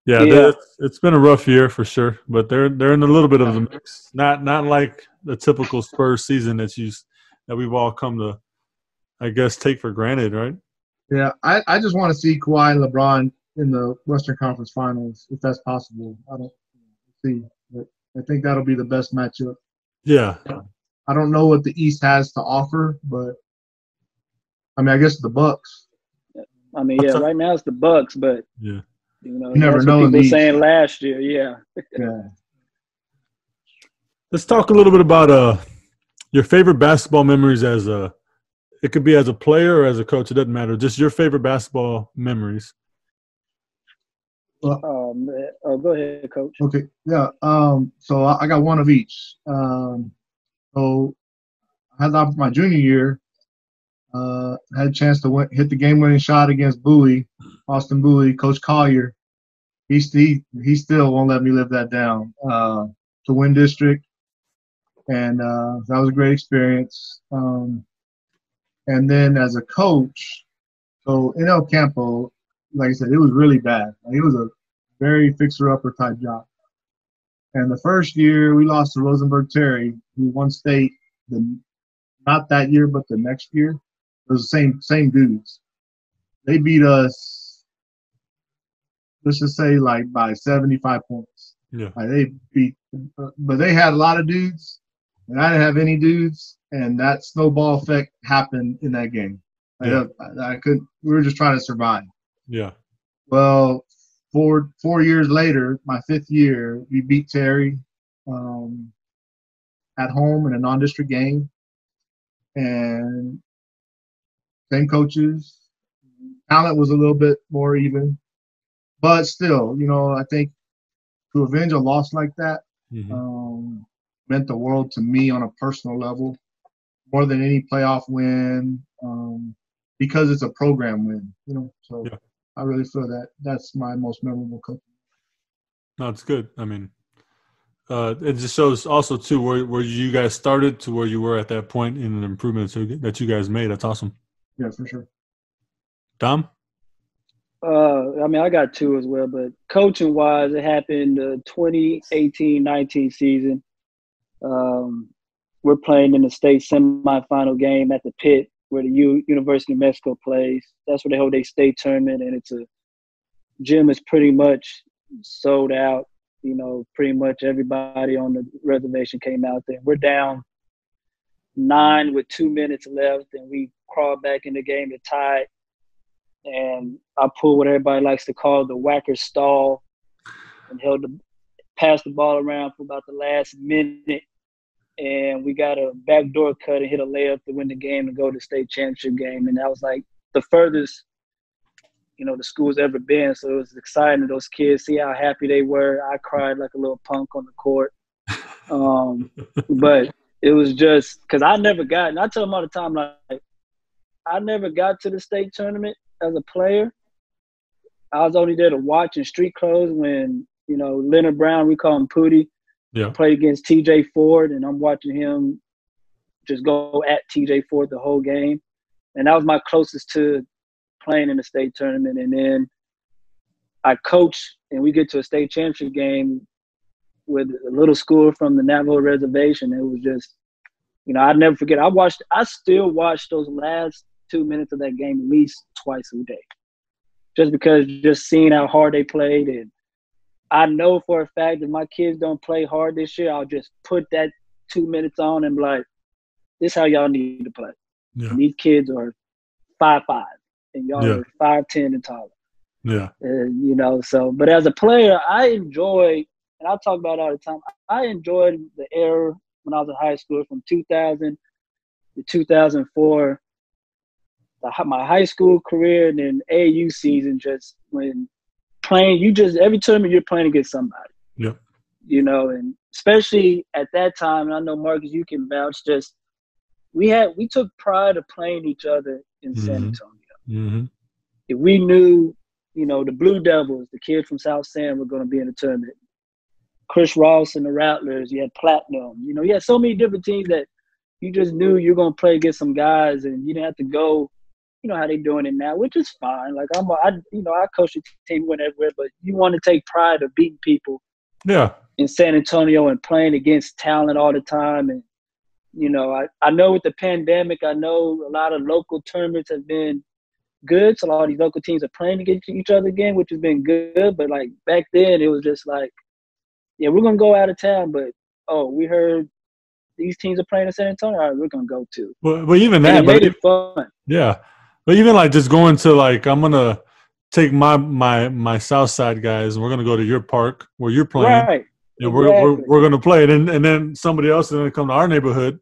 it's been a rough year for sure. But they're in a little bit of the mix. Not like the typical Spurs season that we've all come to, I guess, take for granted, right? Yeah, I just want to see Kawhi and LeBron in the Western Conference Finals, if that's possible. I don't see, but I think that'll be the best matchup. Yeah. I don't know what the East has to offer, but I mean, I guess the Bucks. I mean, right now it's the Bucks, but you know, you never know. People were saying last year, yeah. Let's talk a little bit about your favorite basketball memories it could be as a player or as a coach. It doesn't matter. Just your favorite basketball memories. Go ahead, Coach. Okay, yeah. So I got one of each. So I had my junior year. Had a chance to hit the game-winning shot against Austin Bowie, Coach Collier. He still won't let me live that down. To win district, and that was a great experience. And then as a coach, so in El Campo, like I said, it was really bad. Like, it was a very fixer-upper type job. And the first year we lost to Rosenberg Terry, who won state. Not that year, but the next year. It was the same dudes. They beat us, let's just say, like by 75 points. Yeah. Like but they had a lot of dudes, and I didn't have any dudes, and that snowball effect happened in that game. Yeah. We were just trying to survive. Yeah. Well, 4 years later, my 5th year, we beat Terry at home in a non-district game, and same coaches. Talent was a little bit more even, but still, I think to avenge a loss like that meant the world to me on a personal level, more than any playoff win, because it's a program win, So yeah. I really feel that's my most memorable coach. No, it's good. I mean, it just shows also too where you guys started to where you were at that point in the improvements that you guys made. That's awesome. Yeah, for sure. Dom? I got 2 as well, but coaching wise, it happened the 2018-19 season. We're playing in the state semifinal game at the pit where the University of Mexico plays. That's where they hold their state tournament, and gym is pretty much sold out. Pretty much everybody on the reservation came out there. We're down 9 with 2 minutes left, and we crawled back in the game to tie it. And I pulled what everybody likes to call the whacker stall and passed the ball around for about the last minute. And we got a backdoor cut and hit a layup to win the game and go to the state championship game. And that was like the furthest, the school's ever been. So it was exciting. Those kids, see how happy they were. I cried like a little punk on the court. But it was just because I never got, and I tell them all the time, like, I never got to the state tournament as a player. I was only there to watch in street clothes when, Leonard Brown, we call him Pootie, played against TJ Ford, and I'm watching him just go at TJ Ford the whole game. And that was my closest to playing in the state tournament. And then I coached, and we get to a state championship game with a little school from the Navajo Reservation. It was just, I'd never forget. I still watch those last 2 minutes of that game at least twice a day, just because just seeing how hard they played. And I know for a fact that my kids don't play hard this year, I'll just put that 2 minutes on and be like, this is how y'all need to play. Yeah. And these kids are 5'5", and y'all are 5'10" and taller. Yeah. But as a player, I enjoy, and I talk about it all the time, I enjoyed the era when I was in high school from 2000 to 2004. My high school career and then AAU season, just when playing, every tournament you're playing against somebody. Yep. And especially at that time, and I know Marcus, you can vouch, just we took pride of playing each other in San Antonio. Mm-hmm. If we knew, the Blue Devils, the kid from South San, were going to be in the tournament. Chris Ross and the Rattlers, you had Platinum. You had so many different teams that you just knew you're going to play against some guys, and you didn't have to go. How they doing it now, which is fine. Like I coach a team, went everywhere, but you want to take pride of beating people. Yeah. In San Antonio and playing against talent all the time, and I know with the pandemic, I know a lot of local tournaments have been good, so a lot of these local teams are playing against each other again, which has been good. But like back then, it was just like, yeah, we're gonna go out of town, but we heard these teams are playing in San Antonio. All right, we're gonna go too. Well, even that, and it made it fun. Yeah. But even like just going to like, I'm going to take my South Side guys and we're going to go to your park where you're playing. Right. And exactly. we're going to play it. And then somebody else is going to come to our neighborhood.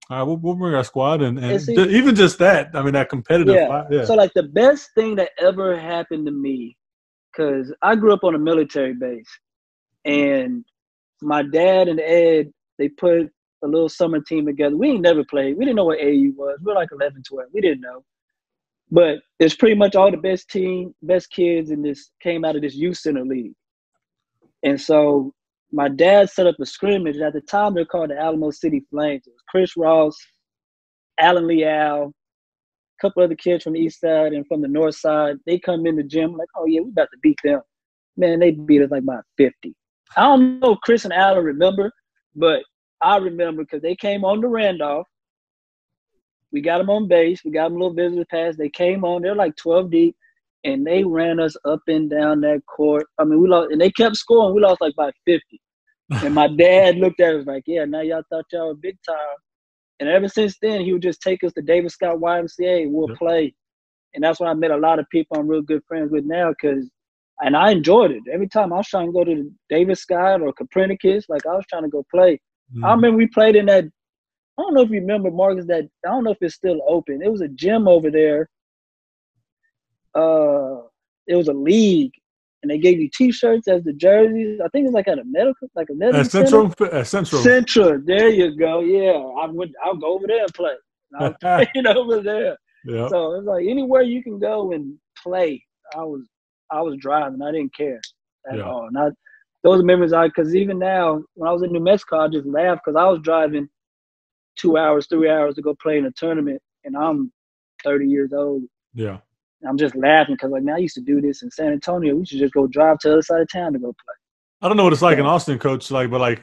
All right, we'll bring our squad. And even just that, I mean, that competitive. Yeah. So like the best thing that ever happened to me, because I grew up on a military base, and my dad and Ed, they put a little summer team together. We ain't never played. We didn't know what AU was. We were like 11, 12. We didn't know. But it's pretty much all the best kids in this came out of this youth center league. And so my dad set up a scrimmage. At the time, they're called the Alamo City Flames. It was Chris Ross, Alan Leal, a couple other kids from the east side and from the north side. They come in the gym like, oh, yeah, we about to beat them. Man, they beat us like by 50. I don't know if Chris and Alan remember, but I remember because they came on to Randolph. We got them on base. We got them a little visitor pass. They came on. They're like 12 deep, and they ran us up and down that court. I mean, we lost, and they kept scoring. We lost like by 50. And my dad looked at us like, yeah, now y'all thought y'all were big time. And ever since then, he would just take us to David Scott YMCA and we'll play. And that's when I met a lot of people I'm real good friends with now and I enjoyed it. Every time I was trying to go to David Scott or Copernicus, like I was trying to go play. I remember we played in that, I don't know if you remember, Marcus, that I don't know if it's still open. It was a gym over there. It was a league, and they gave you T-shirts as the jerseys. I think it was like at a medical Central. Central. There you go. Yeah, I'll go over there and play. I was playing over there. Yeah. So it's like anywhere you can go and play. I was driving. I didn't care at all. And those memories because even now when I was in New Mexico, I just laughed because I was driving 2 hours, 3 hours to go play in a tournament, and I'm 30 years old. Yeah. I'm just laughing because, like, man, I used to do this in San Antonio. We should just go drive to the other side of town to go play. I don't know what it's like in Austin, Coach. But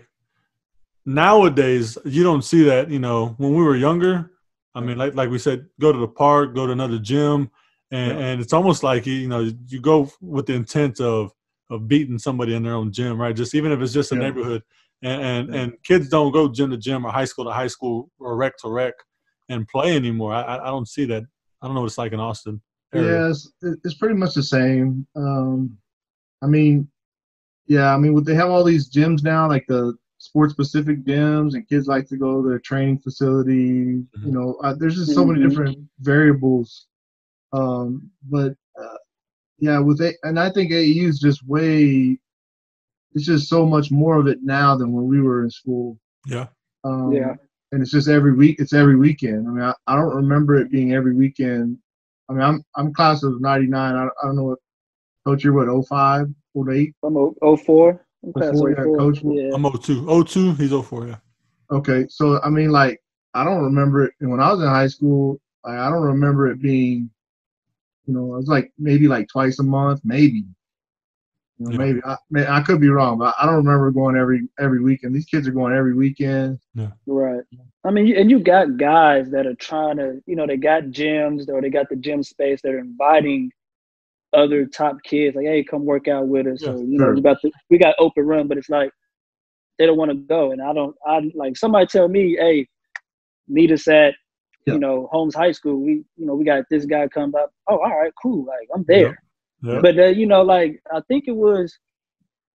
nowadays, you don't see that. You know, when we were younger, I mean, like we said, go to the park, go to another gym, and it's almost like you go with the intent of beating somebody in their own gym, right? Just even if it's just a neighborhood, and kids don't go gym to gym or high school to high school or rec to rec and play anymore. I don't see that. I don't know what it's like in Austin. Yeah, it's pretty much the same. I mean, they have all these gyms now, like the sports-specific gyms, and kids like to go to their training facilities. You know, there's just so many different variables. And I think AAU is just it's just so much more of it now than when we were in school. Yeah. And it's just every week. It's every weekend. I mean, I don't remember it being every weekend. I mean, I'm class of '99. I don't know what Coach, you're what, 05, 08? I'm 04. I'm class 04, yeah, Coach. Yeah. I'm 02. 02, he's 04, yeah. Okay, so I mean, like, I don't remember it. And when I was in high school, I don't remember it being, it was like maybe like twice a month, maybe. Maybe I could be wrong, but I don't remember going every weekend. These kids are going every weekend. Yeah. Right. I mean, and you got guys that are trying to, they got gyms or they got the gym space that are inviting other top kids, like, hey, come work out with us. Yeah, or, we got open run, but it's like they don't want to go. And I like somebody tell me, hey, meet us at, Holmes High School. We got this guy come up. Oh, all right, cool. Like, I'm there. Yeah. Yeah. But like I think I want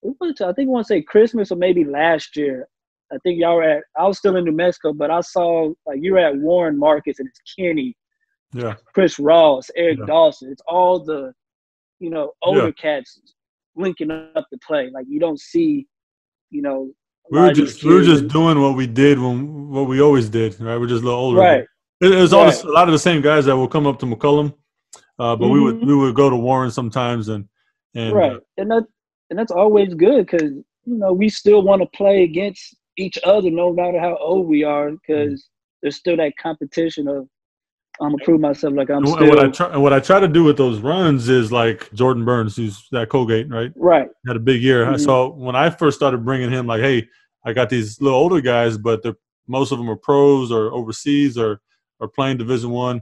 to say Christmas or maybe last year. I think y'all were I was still in New Mexico, but I saw like you were at Warren Marcus and it's Kenny, Chris Ross, Eric Dawson. It's all the, older cats linking up to play. Like you don't see, we were just doing what we did what we always did, right? We're just a little older. Right. It was all a lot of the same guys that will come up to McCullum. But we would go to Warren sometimes and right, and that's always good because we still want to play against each other no matter how old we are because there's still that competition of I'm gonna prove myself like I'm still. What I try to do with those runs is like Jordan Burns, who's at Colgate, right? Right. Had a big year. So when I first started bringing him, like, hey, I got these little older guys, but most of them are pros or overseas or playing Division I.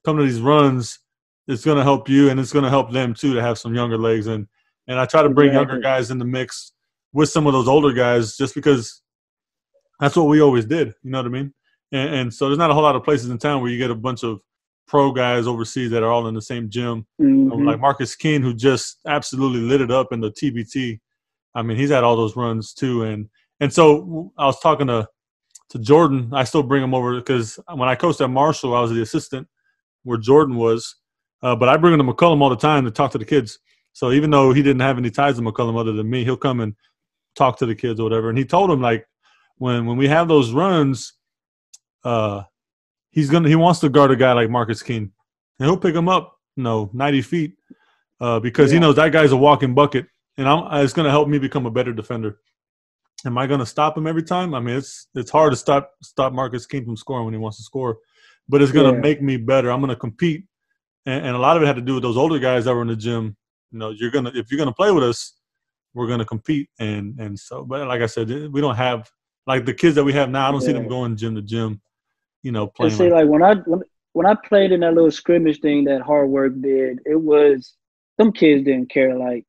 Come to these runs. It's going to help you, and it's going to help them too to have some younger legs. And I try to bring younger guys in the mix with some of those older guys, just because that's what we always did. You know what I mean? And so there's not a whole lot of places in town where you get a bunch of pro guys overseas that are all in the same gym. Like Marcus Keene, who just absolutely lit it up in the TBT. I mean, he's had all those runs too. And so I was talking to Jordan. I still bring him over because when I coached at Marshall, I was the assistant where Jordan was. But I bring him to McCullum all the time to talk to the kids. So even though he didn't have any ties to McCullum other than me, he'll come and talk to the kids or whatever. And he told them, like, when we have those runs, he wants to guard a guy like Marcus King. And he'll pick him up, 90 feet because he knows that guy's a walking bucket. And it's going to help me become a better defender. Am I going to stop him every time? I mean, it's hard to stop Marcus King from scoring when he wants to score. But it's going to make me better. I'm going to compete. And a lot of it had to do with those older guys that were in the gym. If you're gonna play with us, we're gonna compete. And so, but like I said, we don't have like the kids that we have now. I don't see them going gym to gym, playing. And see, like when I played in that little scrimmage thing that Hard Work did, it was them kids didn't care. Like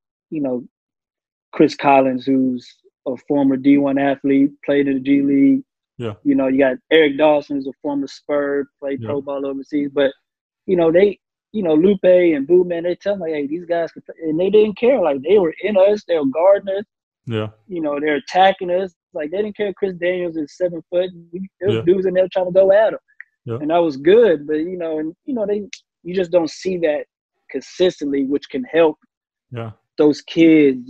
Chris Collins, who's a former D1 athlete, played in the G League. Yeah. You got Eric Dawson, who's a former Spur, played pro ball overseas. But they. Lupe and Boo, man, they tell me, hey, these guys could play. And they didn't care. Like, they were in us. They were guarding us. Yeah. They're attacking us. Like, they didn't care. Chris Daniels is 7 foot. There was dudes in there trying to go at him. Yeah. And that was good. But, you just don't see that consistently, which can help those kids,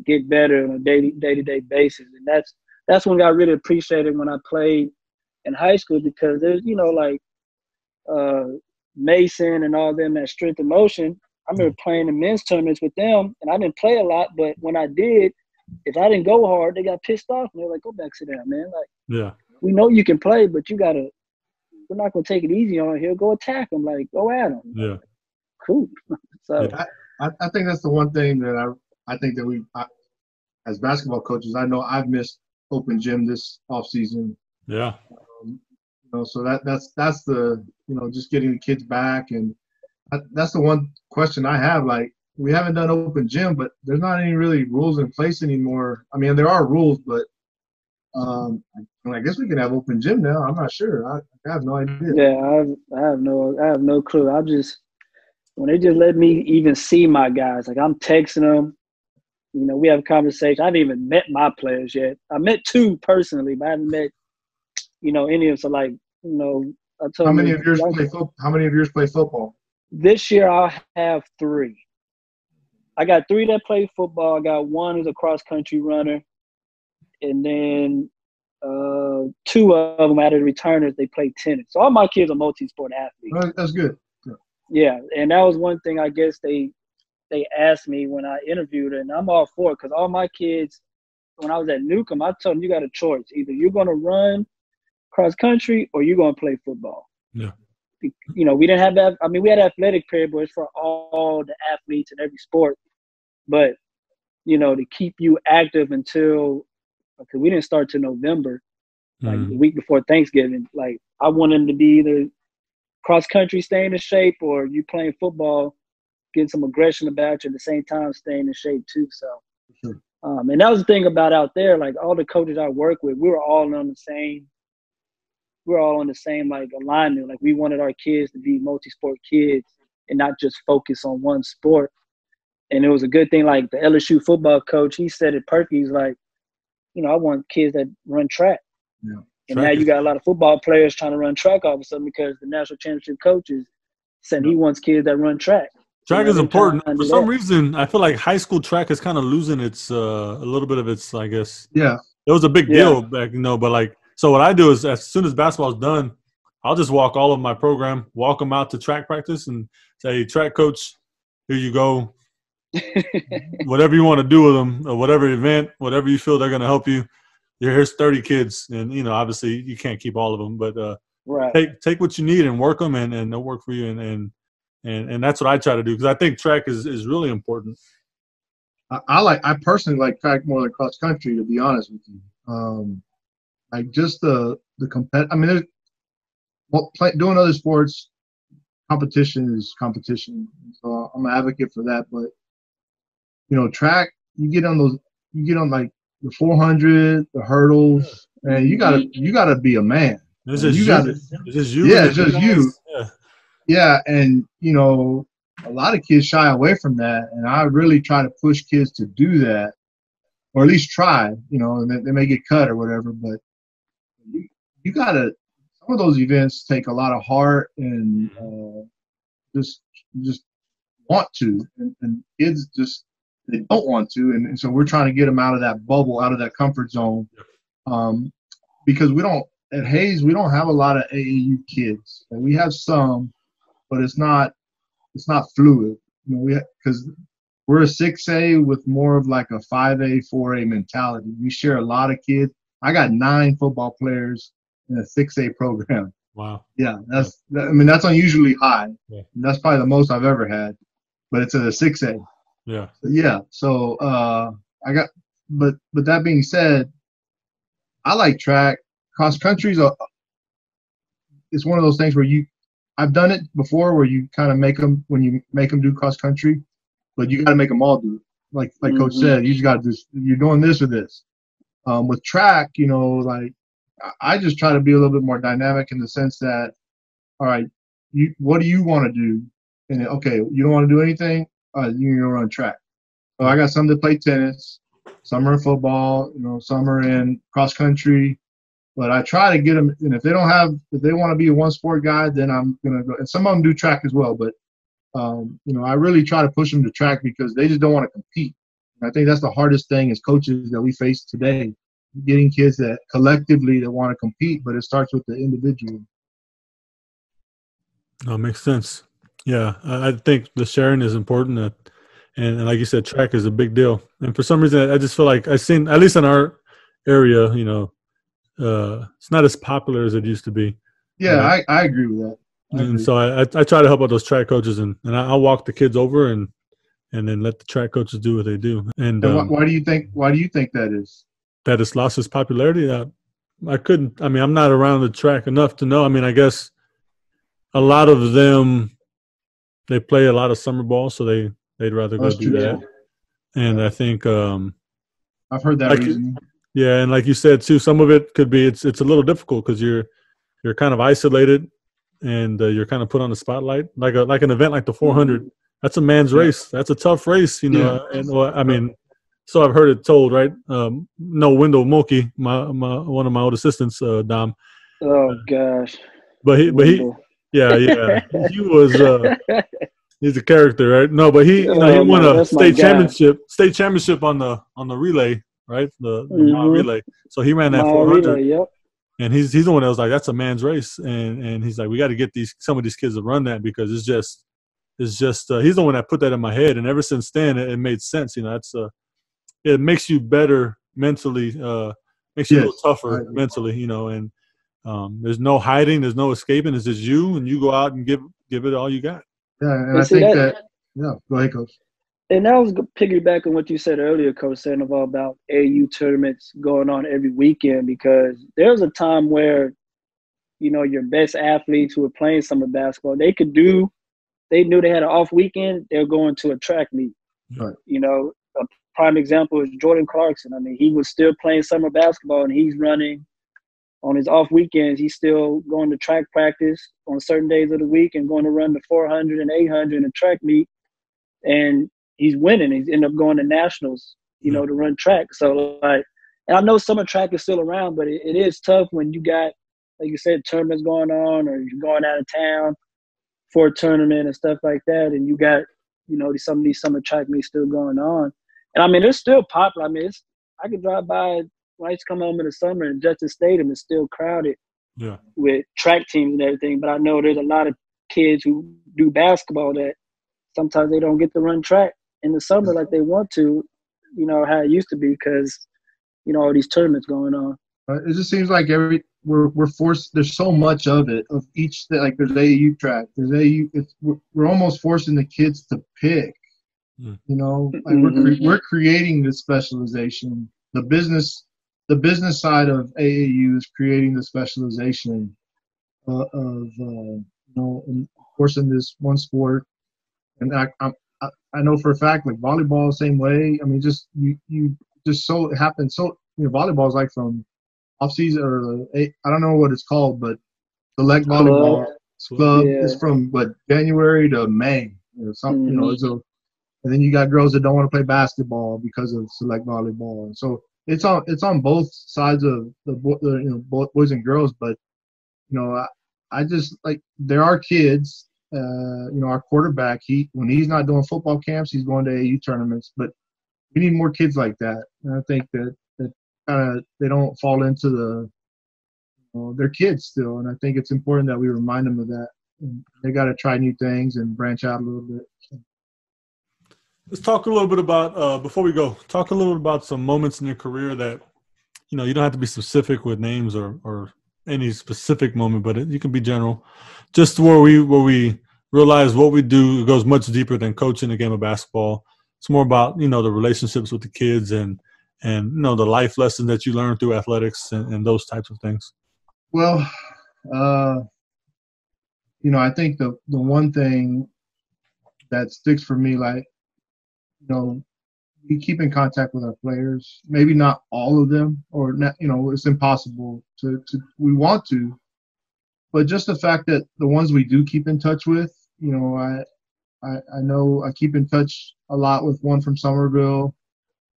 get better on a day-to-day basis. And that's when I really appreciated when I played in high school because there's, Mason and all them at Strength and Motion. I remember playing in men's tournaments with them, and I didn't play a lot, but when I did, if I didn't go hard, they got pissed off, and they're like, go back, sit down, man. Like, we know you can play, but we're not going to take it easy on here. Go attack them. Like, go at them. Yeah. Cool. So I think that's the one thing that I think that as basketball coaches, I know I've missed open gym this off season. Yeah. So that's the just getting the kids back, and that's the one question I have. Like, we haven't done open gym, but there's not any really rules in place anymore. I mean, there are rules, but I guess we can have open gym now. I'm not sure. I have no idea. Yeah, I have no clue. When they just let me even see my guys, like I'm texting them. We have a conversation. I haven't even met my players yet. I met 2 personally, but I haven't met any of them. So like. I told How many of yours play football? This year I'll have 3. I got 3 that play football. I got 1 who's a cross-country runner. And then 2 of them out of the returners, they play tennis. So all my kids are multi-sport athletes. That's good. Yeah, and that was one thing I guess they asked me when I interviewed, and I'm all for it because all my kids, when I was at Newcomb, I told them you got a choice. Either you're going to run cross country or you're going to play football. Yeah. We didn't have that. I mean, we had athletic period, but it's for all the athletes in every sport. But, to keep you active until, because we didn't start till November, like the week before Thanksgiving. Like, I want them to be either cross country, staying in shape, or you playing football, getting some aggression about you at the same time, staying in shape too. So, and that was the thing about out there, like all the coaches I work with, we were all on the same like alignment. Like, we wanted our kids to be multi-sport kids and not just focus on one sport. And it was a good thing. Like the LSU football coach, he said it perfect. He's like, I want kids that run track. Yeah. And now you got a lot of football players trying to run track all of a sudden because the national championship coaches said he wants kids that run track. Track is important. For some reason, I feel like high school track is kind of losing its a little bit of its, I guess. Yeah. It was a big deal back, but like, so what I do is as soon as basketball's done, I'll just walk all of my program, walk them out to track practice and say, track coach, here you go. Whatever you want to do with them, or whatever event, whatever you feel they're going to help you. Here's 30 kids. And, obviously you can't keep all of them, but take what you need and work them and they'll work for you. And that's what I try to do because I think track is really important. I personally like track more than cross country, to be honest with you. Like just the I mean, doing other sports, competition is competition. So I'm an advocate for that. But track, you get on like the 400, the hurdles, and you gotta be a man. It's just you. Yeah, it's just you. Yeah, and a lot of kids shy away from that, and I really try to push kids to do that, or at least try. And they may get cut or whatever, but you gotta. Some of those events take a lot of heart and just want to, and kids just they don't want to, and so we're trying to get them out of that bubble, out of that comfort zone, because we don't at Hayes we don't have a lot of AAU kids, and we have some, but it's not fluid, you know. Because we're a 6A with more of like a 5A, 4A mentality. We share a lot of kids. I got 9 football players in a 6A program. Wow. Yeah, that's unusually high. Yeah. That's probably the most I've ever had, but it's a 6A. Yeah. Yeah. So but that being said, I like track. Cross country's it's one of those things where I've done it before where you kind of make them do cross country, but you got to make them all do it. Like Coach said, you just got to do. You're doing this or this. With track, you know, like I just try to be a little bit more dynamic in the sense that, all right, what do you want to do? And okay, you don't want to do anything. You're gonna run track. So I got some that play tennis, some are in football, you know, some are in cross country. But I try to get them, and if they want to be a one sport guy, then I'm gonna go. And some of them do track as well, but you know, I really try to push them to track because they just don't want to compete. And I think that's the hardest thing as coaches that we face today, getting kids that collectively that want to compete, but it starts with the individual. No, makes sense. Yeah, I think the sharing is important, and like you said, track is a big deal. And for some reason, I just feel like I've seen, at least in our area, you know, it's not as popular as it used to be. Yeah, I agree with that. And so I try to help out those track coaches, and I'll walk the kids over and then let the track coaches do what they do. And why do you think that is? That it's lost its popularity? I'm not around the track enough to know. I mean, I guess a lot of them, they play a lot of summer ball, so they'd rather go do that. And I think I've heard that reason. Yeah, and like you said too, some of it could be it's a little difficult because you're kind of isolated and you're kind of put on the spotlight. Like an event like the 400, that's a man's race. That's a tough race, you know. Yeah. And I mean, so I've heard it told, right? No, Wendell Mulkey, my one of my old assistants, Dom. Oh gosh. But he yeah, he was. He's a character, right? No, but he won a state championship on the relay, right? The mile relay. So he ran that 400. Relay, yep. And he's the one that was like, that's a man's race, and he's like, we got to get some of these kids to run that because it's just he's the one that put that in my head, and ever since then it made sense. You know, it makes you better mentally, makes you a little tougher mentally, you know. And there's no hiding, there's no escaping. It's just you, and you go out and give it all you got. Yeah, and I think that go ahead, Coach. And that was piggyback on what you said earlier, Coach Sandoval, about AU tournaments going on every weekend, because there's a time where, you know, your best athletes who are playing summer basketball, they knew they had an off weekend, they're going to a track meet. Right. You know, a prime example is Jordan Clarkson. I mean, he was still playing summer basketball and he's running on his off weekends. He's still going to track practice on certain days of the week and going to run the 400 and 800 in a track meet. And he's winning. He's ended up going to nationals, you know, to run track. So, like, and I know summer track is still around, but it is tough when you got, like you said, tournaments going on, or you're going out of town for a tournament and stuff like that, and you got, you know, some of these summer track meets still going on. And, I mean, they're still popular. I mean, I could drive by when I used to come home in the summer, and Justice Stadium is still crowded with track teams and everything. But I know there's a lot of kids who do basketball that sometimes they don't get to run track in the summer like they want to, you know, how it used to be because, you know, all these tournaments going on. It just seems like we're forced. There's so much of it, of each, like there's AAU track, there's AAU. We're almost forcing the kids to pick. You know, like we're creating this specialization. The business side of AAU is creating the specialization of you know, forcing this one sport. And I know for a fact, like volleyball, same way. I mean, just you just so it happens. So, you know, volleyball is like from off season or I don't know what it's called, but select volleyball club is from January to May or something. You know, so and then you got girls that don't want to play basketball because of select volleyball, and so it's on both sides of the you know, both boys and girls. But you know, I just like there are kids. our quarterback, when he's not doing football camps, he's going to AU tournaments. But we need more kids like that. And I think that they don't fall into they're kids still. And I think it's important that we remind them of that. And they got to try new things and branch out a little bit. Let's talk a little bit about, before we go, talk a little bit about some moments in your career that, you don't have to be specific with names or any specific moment, but you can be general. Just where we realize what we do goes much deeper than coaching a game of basketball. It's more about, the relationships with the kids and the life lessons that you learn through athletics and those types of things. Well, I think the one thing that sticks for me, like, we keep in contact with our players, maybe not all of them, or not, it's impossible to we want to, but just the fact that the ones we do keep in touch with, I know I keep in touch a lot with one from Somerville.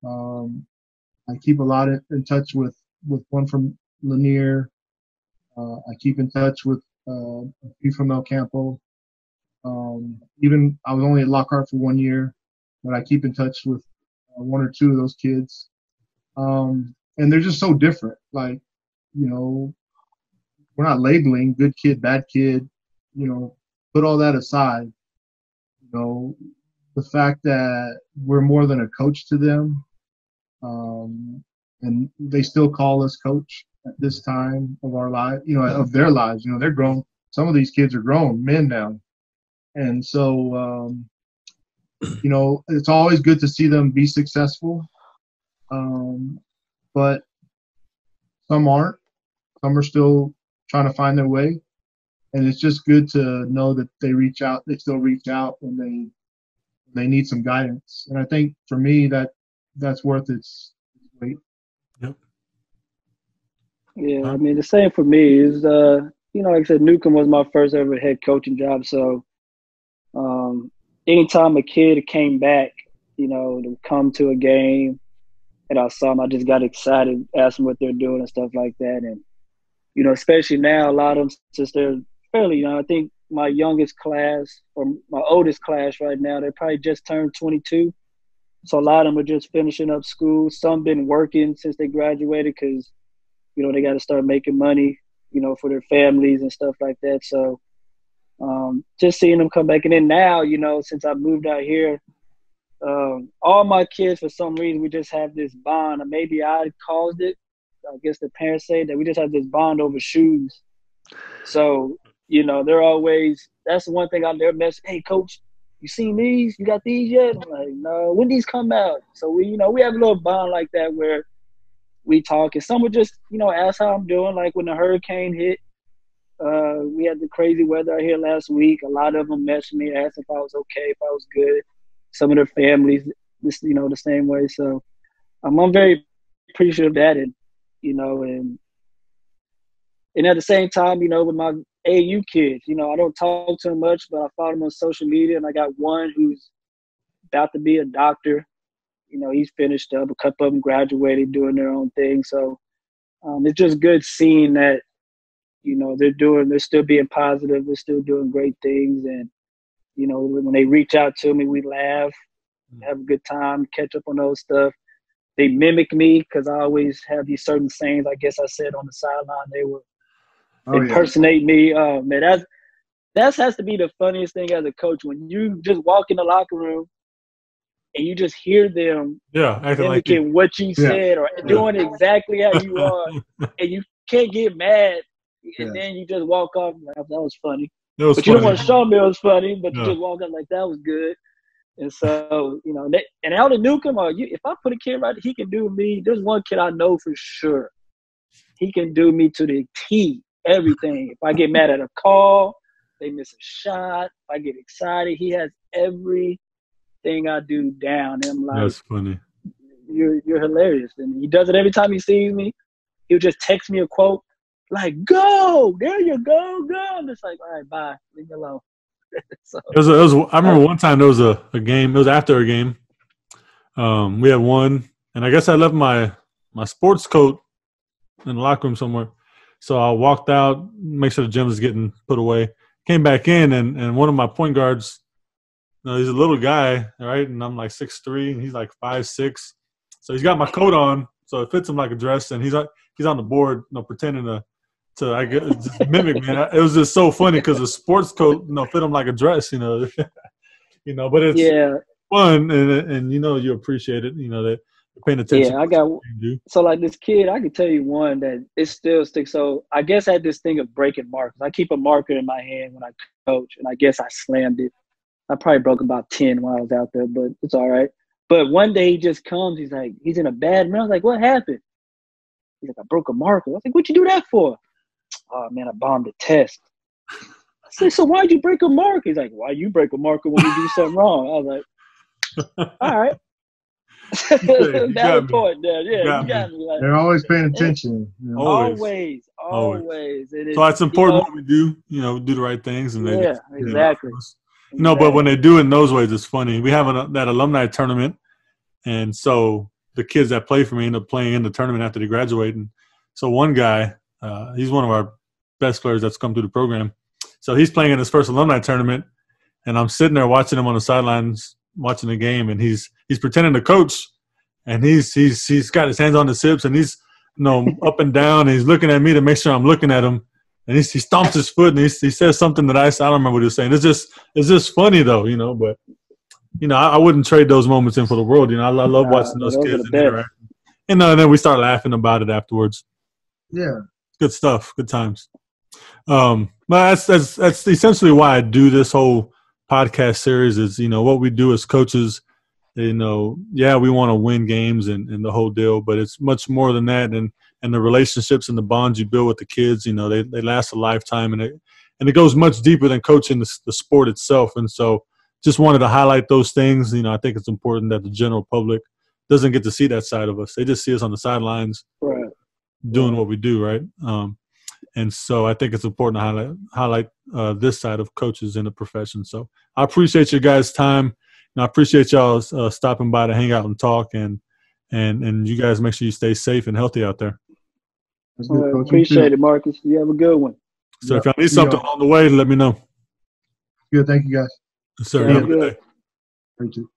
I keep a lot in touch with one from Lanier. I keep in touch with a few from El Campo. Even I was only at Lockhart for 1 year, but I keep in touch with one or two of those kids. And they're just so different. Like, we're not labeling good kid, bad kid, put all that aside. The fact that we're more than a coach to them, and they still call us coach at this time of our life, of their lives. They're grown. Some of these kids are grown men now. And so, it's always good to see them be successful. But some aren't. Some are still trying to find their way. And it's just good to know that they reach out. They still reach out when they need some guidance. And I think for me that's worth its weight. Yep. Yeah, I mean, the same for me is, like I said, Newcomb was my first ever head coaching job. So anytime a kid came back, to come to a game and I saw them, I just got excited, asked them what they're doing and stuff like that. And, especially now, a lot of them, since they're fairly young, I think my youngest class or my oldest class right now, they probably just turned 22. So a lot of them are just finishing up school. Some been working since they graduated because, they got to start making money, for their families and stuff like that. So just seeing them come back. And then now, since I moved out here, all my kids, for some reason, we just have this bond. And maybe I caused it. I guess the parents say that we just have this bond over shoes. So, they're always – that's the one thing out there messing. Hey, coach, you seen these? You got these yet? I'm like, no. When these come out? So, we have a little bond like that where we talk. And some would just, ask how I'm doing. Like when the hurricane hit, we had the crazy weather out here last week. A lot of them messaged me, asked if I was okay, if I was good. Some of their families, the same way. So I'm very appreciative of that. And at the same time, with my AU kids, I don't talk to them much, but I follow them on social media. And I got one who's about to be a doctor. He's finished up. A couple of them graduated, doing their own thing. So it's just good seeing that, they're still being positive. They're still doing great things. And, when they reach out to me, we laugh, have a good time, catch up on those stuff. They mimic me because I always have these certain sayings. I guess I said on the sideline, they were impersonate me. Man, that has to be the funniest thing as a coach when you just walk in the locker room and you just hear them mimicking what you said or doing exactly how you are, and you can't get mad. And then you just walk off like, that was funny. You don't want to show me it was funny, but you just walk out like that was good. And so, and out in Newcomb, if I put a kid right, he can do me. There's one kid I know for sure. He can do me to the T, everything. If I get mad at a call, they miss a shot. If I get excited, he has everything I do down. And I'm like, that's funny. You're hilarious. And he does it every time he sees me. He'll just text me a quote like, go, there you go, go. I'm just like, all right, bye. Leave me alone. So, I remember one time there was a game. It was after a game. We had won, and I guess I left my sports coat in the locker room somewhere. So I walked out, make sure the gym was getting put away, came back in, and one of my point guards, he's a little guy, right? And I'm like 6'3", and he's like 5'6". So he's got my coat on, so it fits him like a dress, and he's on the board, pretending to I guess just mimic, man. It was just so funny because the sports coat, fit him like a dress, but it's fun, and you appreciate it, that you're paying attention. Yeah, so like this kid, I can tell you one that it still sticks. So I guess I had this thing of breaking markers. I keep a marker in my hand when I coach, and I guess I slammed it. I probably broke about 10 while I was out there, but it's all right. But one day he just comes, he's like, he's in a bad mood. I was like, what happened? He's like, I broke a marker. I was like, what'd you do that for? Oh, man, I bombed a test. I said, so why'd you break a marker? He's like, why you break a marker when you do something wrong? I was like, all right. Valid point, Dad. Yeah, you got me. Like, they're always paying attention. Always. So it's important what we do, do the right things. And exactly. But when they do it in those ways, it's funny. We have that alumni tournament, and so the kids that play for me end up playing in the tournament after they graduate. And so one guy, he's one of our best players that's come through the program. So he's playing in his first alumni tournament, and I'm sitting there watching him on the sidelines, watching the game, and he's pretending to coach, and he's got his hands on his hips, and he's up and down, and he's looking at me to make sure I'm looking at him, and he stomps his foot, and he says something that I don't remember what he was saying. It's just funny though, but I wouldn't trade those moments in for the world. I love watching those kids interact, and then we start laughing about it afterwards. Yeah, good stuff, good times. But that's essentially why I do this whole podcast series. Is what we do as coaches. We want to win games and the whole deal, but it's much more than that. And the relationships and the bonds you build with the kids, they last a lifetime, and it goes much deeper than coaching the sport itself. And so, just wanted to highlight those things. I think it's important that the general public doesn't get to see that side of us. They just see us on the sidelines, doing what we do, right? And so I think it's important to highlight this side of coaches in the profession. So I appreciate your guys' time. And I appreciate y'all stopping by to hang out and talk. And you guys make sure you stay safe and healthy out there. Appreciate it, Marcus. You have a good one. So if y'all need something on the way, let me know. Good. Thank you, guys. Yes, sir. Have a good day. Thank you.